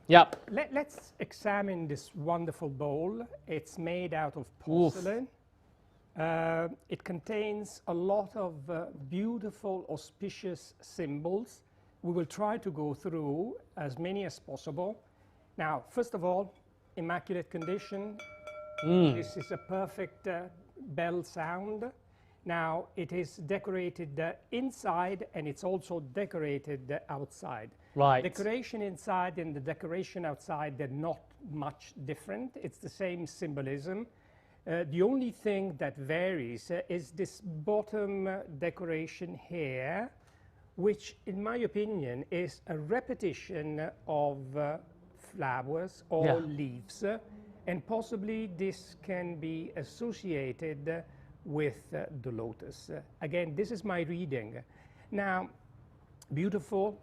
[SPEAKER 1] Yeah.
[SPEAKER 2] Let's examine this wonderful bowl. It's made out of porcelain. It contains a lot of beautiful, auspicious symbols. We will try to go through as many as possible. Now, first of all, immaculate condition. This is a perfect bell sound. Now, it is decorated inside, and it's also decorated outside.
[SPEAKER 1] Right.
[SPEAKER 2] Decoration inside and the decoration outside, they're not much different. It's the same symbolism. The only thing that varies is this bottom decoration here, which, in my opinion, is a repetition of flowers or leaves, and possibly this can be associated with the lotus. Again, this is my reading. Now, beautiful,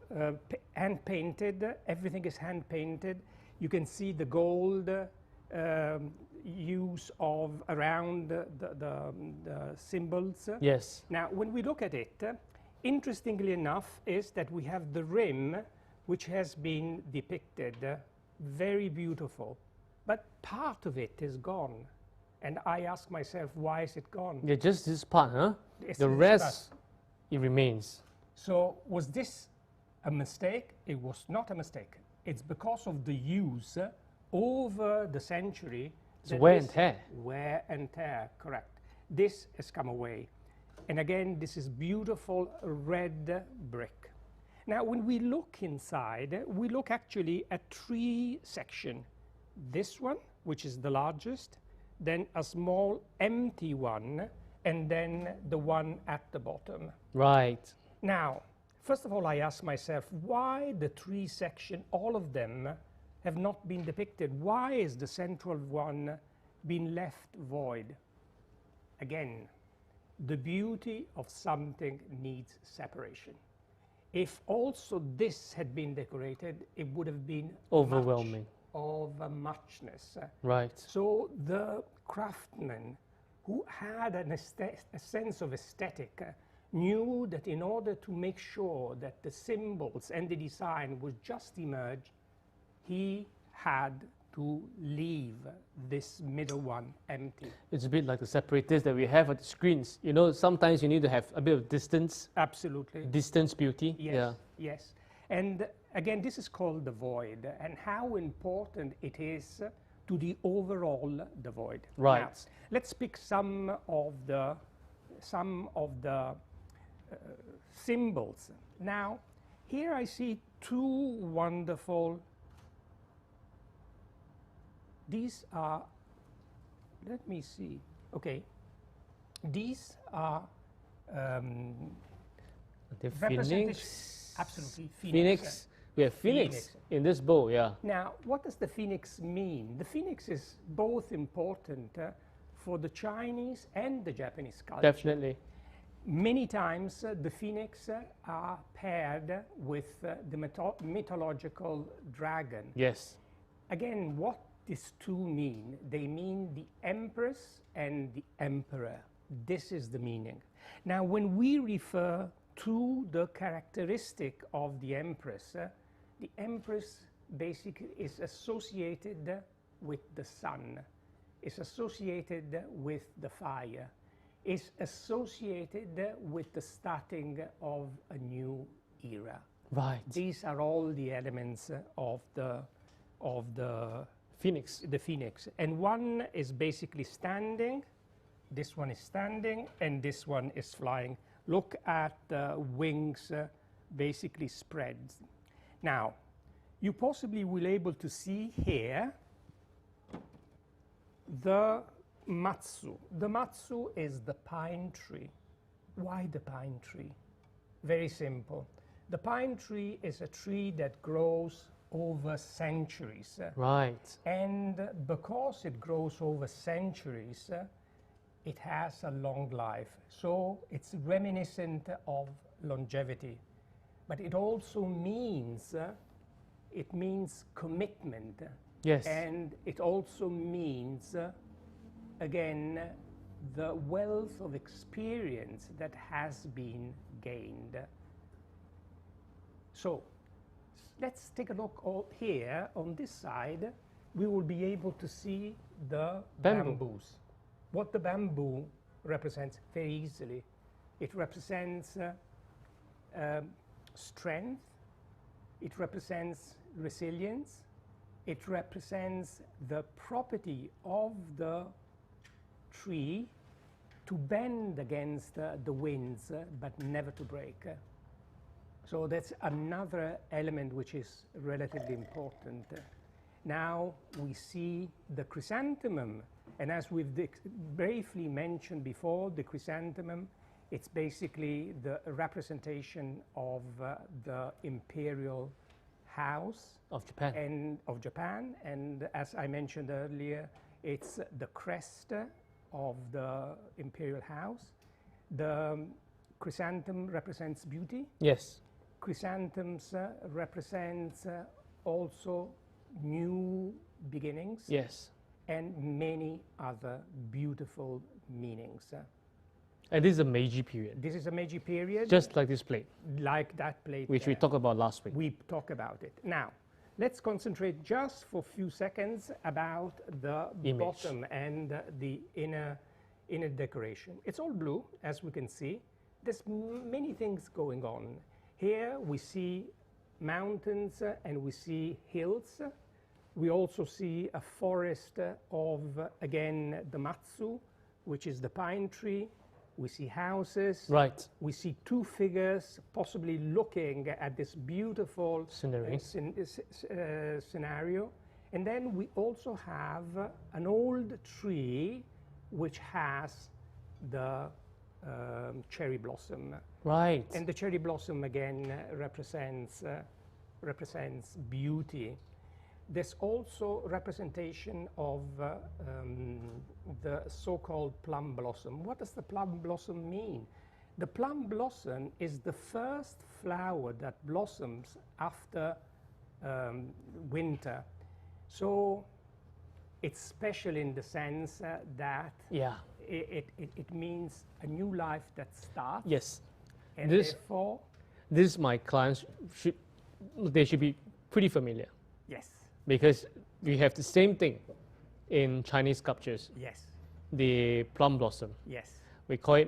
[SPEAKER 2] hand painted, everything is hand painted. You can see the gold use of around the symbols.
[SPEAKER 1] Yes.
[SPEAKER 2] Now, when we look at it, interestingly enough, is that we have the rim, which has been depicted, very beautiful, but part of it is gone. And I ask myself, why is it gone?
[SPEAKER 1] Yeah, just this part, huh?
[SPEAKER 2] It's
[SPEAKER 1] The
[SPEAKER 2] this
[SPEAKER 1] rest, it remains.
[SPEAKER 2] So was this a mistake? It was not a mistake. It's because of the use over the century.
[SPEAKER 1] It's wear and tear.
[SPEAKER 2] Wear and tear, correct. This has come away. And again, this is beautiful red brick. Now, when we look inside, we look actually at 3 sections. This one, which is the largest, then a small empty one, and then the one at the bottom.
[SPEAKER 1] Right.
[SPEAKER 2] Now, first of all, I ask myself, why the 3 sections, all of them, have not been depicted? Why is the central one been left void? Again, the beauty of something needs separation. If also this had been decorated, it would have been
[SPEAKER 1] Overwhelming.
[SPEAKER 2] Of a muchness.
[SPEAKER 1] Right.
[SPEAKER 2] So the craftsman who had a sense of aesthetic knew that in order to make sure that the symbols and the design would just emerge, he had to leave this middle one empty.
[SPEAKER 1] It's a bit like the separators that we have at the screens. You know, sometimes you need to have a bit of distance.
[SPEAKER 2] Absolutely.
[SPEAKER 1] Distance beauty.
[SPEAKER 2] Yes,
[SPEAKER 1] yeah.
[SPEAKER 2] yes. And again, this is called the void, and how important it is to the overall the void.
[SPEAKER 1] Right.
[SPEAKER 2] Now, let's pick some of the symbols. Now, here I see 2 wonderful. These are, let me see, okay, these are
[SPEAKER 1] The
[SPEAKER 2] representation-
[SPEAKER 1] phoenix.
[SPEAKER 2] Absolutely,
[SPEAKER 1] Phoenix. We have phoenix,
[SPEAKER 2] Phoenix.
[SPEAKER 1] in this bowl, yeah.
[SPEAKER 2] Now, what does the phoenix mean? The phoenix is both important for the Chinese and the Japanese culture.
[SPEAKER 1] Definitely.
[SPEAKER 2] Many times the phoenix are paired with the mythological dragon.
[SPEAKER 1] Yes.
[SPEAKER 2] Again, what these 2 mean? They mean the empress and the emperor. This is the meaning. Now, when we refer to the characteristic of the empress basically is associated with the sun, is associated with the fire, is associated with the starting of a new era.
[SPEAKER 1] Right.
[SPEAKER 2] These are all the elements of the
[SPEAKER 1] Phoenix.
[SPEAKER 2] phoenix. And one is basically standing, this one is standing, and this one is flying. Look at the wings basically spread. Now, you possibly will able to see here the matsu. The matsu is the pine tree. Why the pine tree? Very simple. The pine tree is a tree that grows over centuries.
[SPEAKER 1] Right.
[SPEAKER 2] And because it grows over centuries, it has a long life. So it's reminiscent of longevity. But it also means, it means commitment.
[SPEAKER 1] Yes.
[SPEAKER 2] And it also means, again, the wealth of experience that has been gained. So let's take a look here on this side. We will be able to see the bamboos. What the bamboo represents very easily. It represents strength, it represents resilience, it represents the property of the tree to bend against the winds, but never to break. So that's another element which is relatively important. Now we see the chrysanthemum, and as we've briefly mentioned before, the chrysanthemum, it's basically the representation of the imperial house
[SPEAKER 1] Of Japan.
[SPEAKER 2] and as I mentioned earlier, it's the crest of the imperial house. The chrysanthemum represents beauty.
[SPEAKER 1] Yes.
[SPEAKER 2] Chrysanthemums represents also new beginnings.
[SPEAKER 1] Yes.
[SPEAKER 2] And many other beautiful meanings.
[SPEAKER 1] And this is a Meiji period.
[SPEAKER 2] This is a Meiji period.
[SPEAKER 1] Just like this plate,
[SPEAKER 2] like that plate
[SPEAKER 1] which we
[SPEAKER 2] there.
[SPEAKER 1] talked about last week.
[SPEAKER 2] We talk about it. Now, Let's concentrate just for a few seconds about the
[SPEAKER 1] Image.
[SPEAKER 2] bottom and the inner decoration. It's all blue, as we can see. There's many things going on. Here we see mountains and we see hills. We also see a forest of, again, the matsu, which is the pine tree. We see houses.
[SPEAKER 1] Right.
[SPEAKER 2] We see two figures possibly looking at this beautiful
[SPEAKER 1] Scenery.
[SPEAKER 2] scenario. And then we also have an old tree which has the cherry blossom.
[SPEAKER 1] Right.
[SPEAKER 2] And the cherry blossom again represents beauty. There's also representation of the so-called plum blossom. What does the plum blossom mean? The plum blossom is the first flower that blossoms after winter. So it's special in the sense that
[SPEAKER 1] Yeah.
[SPEAKER 2] it means a new life that starts.
[SPEAKER 1] Yes.
[SPEAKER 2] And
[SPEAKER 1] This-
[SPEAKER 2] therefore,
[SPEAKER 1] This, my clients, they should be pretty familiar
[SPEAKER 2] yes,
[SPEAKER 1] because we have the same thing in Chinese sculptures,
[SPEAKER 2] yes,
[SPEAKER 1] the plum blossom.
[SPEAKER 2] yes,
[SPEAKER 1] We call it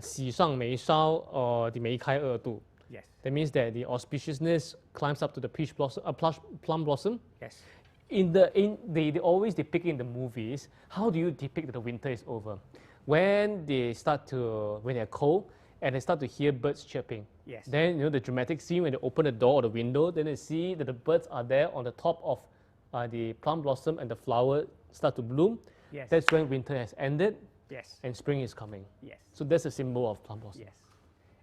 [SPEAKER 1] 喜上眉梢 or the 眉开二度.
[SPEAKER 2] yes,
[SPEAKER 1] That means that the auspiciousness climbs up to the peach blossom, plum blossom.
[SPEAKER 2] yes.
[SPEAKER 1] They always depict in the movies. How do you depict that the winter is over? When they're cold and they start to hear birds chirping.
[SPEAKER 2] Yes.
[SPEAKER 1] Then the dramatic scene when they open the door or the window, then they see that the birds are there on the top of the plum blossom and the flower start to bloom.
[SPEAKER 2] Yes.
[SPEAKER 1] That's when winter has ended
[SPEAKER 2] Yes.
[SPEAKER 1] and spring is coming.
[SPEAKER 2] Yes.
[SPEAKER 1] So that's a symbol of plum blossom.
[SPEAKER 2] Yes.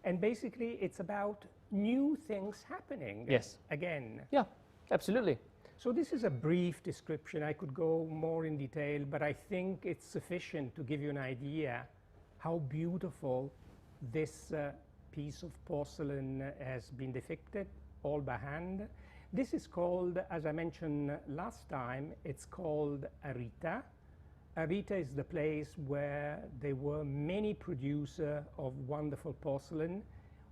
[SPEAKER 2] And basically, it's about new things happening.
[SPEAKER 1] Yes.
[SPEAKER 2] Again.
[SPEAKER 1] Yeah, absolutely.
[SPEAKER 2] So this is a brief description. I could go more in detail, but I think it's sufficient to give you an idea how beautiful this piece of porcelain has been depicted, all by hand. This is called, as I mentioned last time, it's called Arita. Arita is the place where there were many producers of wonderful porcelain,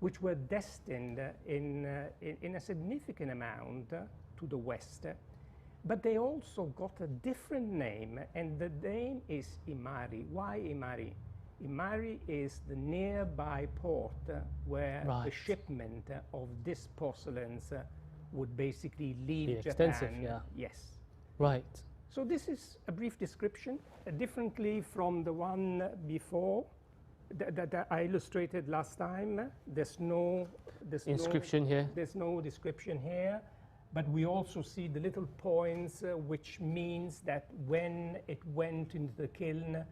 [SPEAKER 2] which were destined in a significant amount to the West. But they also got a different name, and the name is Imari. Why Imari? Imari is the nearby port where the
[SPEAKER 1] Right.
[SPEAKER 2] shipment of this porcelains would basically leave
[SPEAKER 1] Be
[SPEAKER 2] Japan.
[SPEAKER 1] extensive, yeah.
[SPEAKER 2] Yes.
[SPEAKER 1] Right.
[SPEAKER 2] So this is a brief description, differently from the one before that I illustrated last time. There's no
[SPEAKER 1] Inscription here.
[SPEAKER 2] There's no description here, but we also see the little points, which means that when it went into the kiln,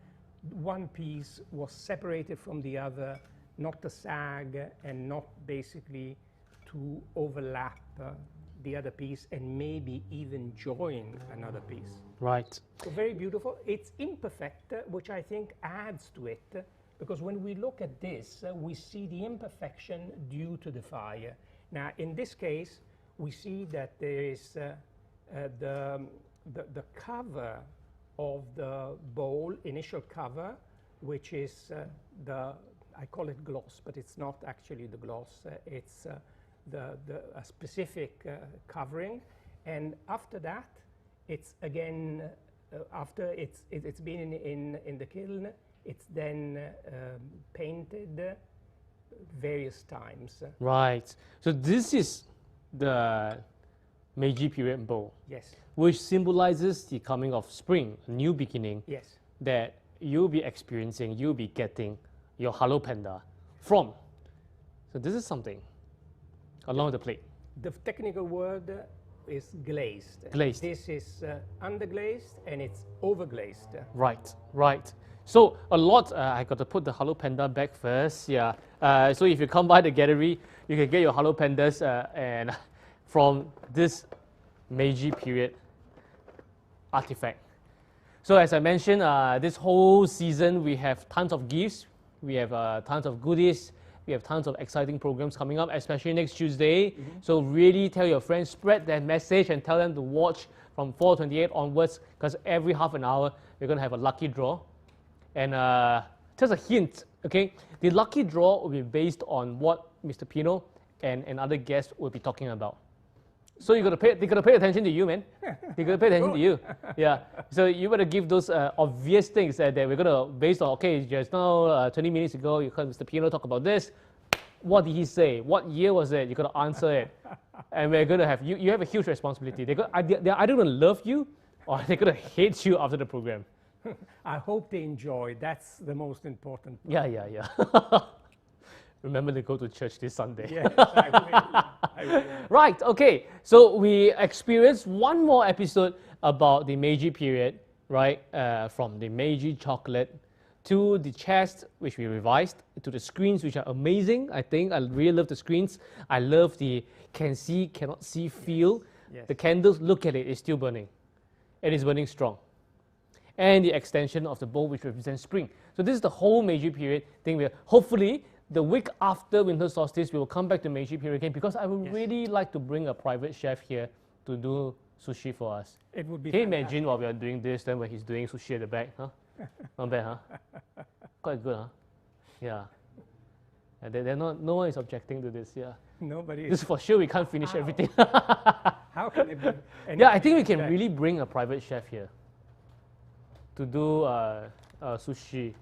[SPEAKER 2] one piece was separated from the other, not to sag and not basically to overlap the other piece and maybe even join another piece.
[SPEAKER 1] Right.
[SPEAKER 2] So very beautiful. It's imperfect, which I think adds to it, because when we look at this, we see the imperfection due to the fire. Now, in this case, we see that there is the cover of the bowl, initial cover, which is I call it gloss, but it's not actually the gloss. It's a specific covering, and after that, it's again after it's been in the kiln, it's then painted various times.
[SPEAKER 1] Right. So this is the Meiji period bowl,
[SPEAKER 2] Yes.
[SPEAKER 1] which symbolizes the coming of spring, a new beginning
[SPEAKER 2] Yes.
[SPEAKER 1] that you'll be experiencing, you'll be getting your Hello Panda from. So this is something along the plate.
[SPEAKER 2] The technical word is glazed.
[SPEAKER 1] Glazed.
[SPEAKER 2] This is underglazed and it's overglazed.
[SPEAKER 1] Right, right. So a lot, I got to put the Hello Panda back first, yeah. So if you come by the gallery, you can get your Hello Pandas and from this Meiji period artifact. So as I mentioned, this whole season we have tons of gifts, we have tons of goodies, we have tons of exciting programs coming up, especially next Tuesday. So really tell your friends, spread that message and tell them to watch from 4:28 onwards, because every half an hour we're going to have a lucky draw. And just a hint, okay? The lucky draw will be based on what Mr. Pino and other guests will be talking about. So they gotta pay attention to you, man. They gotta pay attention to you. Yeah. So you better give those obvious things that we're gonna based on. Okay, just now 20 minutes ago, you heard Mr. Pino talk about this. What did he say? What year was it? You gotta answer it, and we're gonna have you. You have a huge responsibility. They're either gonna love you or they're gonna hate you after the program.
[SPEAKER 2] I hope they enjoy. That's the most important part.
[SPEAKER 1] Yeah. Remember to go to church this Sunday.
[SPEAKER 2] Yes, I will.
[SPEAKER 1] Right, okay. So we experienced one more episode about the Meiji period, right? From the Meiji chocolate to the chest, which we revised, to the screens, which are amazing. I think I really love the screens. I love the can see, cannot see feel.
[SPEAKER 2] Yes.
[SPEAKER 1] The candles, look at it, it's still burning. It is burning strong. And the extension of the bowl, which represents spring. So this is the whole Meiji period thing. Hopefully, the week after winter solstice, we will come back to Meiji period again because I would really like to bring a private chef here to do sushi for us.
[SPEAKER 2] It would be
[SPEAKER 1] Can you imagine while we are doing this, then when he's doing sushi at the back, huh? Not bad, huh? Quite good, huh? Yeah. And no one is objecting to this, yeah.
[SPEAKER 2] Nobody
[SPEAKER 1] This
[SPEAKER 2] is.
[SPEAKER 1] for sure, we can't finish everything.
[SPEAKER 2] How can it be?
[SPEAKER 1] Yeah, I think we can really bring a private chef here to do sushi.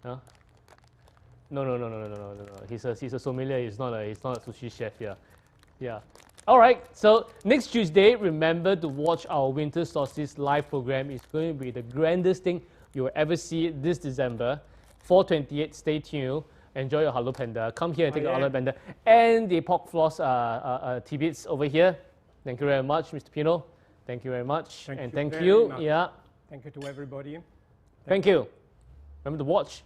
[SPEAKER 1] Huh? No. He's a sommelier. He's not a sushi chef. Yeah. All right. So next Tuesday, remember to watch our Winter Solstice live program. It's going to be the grandest thing you will ever see this December. 4/28. Stay tuned. Enjoy your Hello Panda. Come here and take a Hello Panda and the pork floss tidbits over here. Thank you very much, Mr. Pino. Thank you very much.
[SPEAKER 2] Thank you
[SPEAKER 1] thank
[SPEAKER 2] very
[SPEAKER 1] you.
[SPEAKER 2] much.
[SPEAKER 1] Yeah.
[SPEAKER 2] Thank you to everybody.
[SPEAKER 1] Thank you. Remember to watch.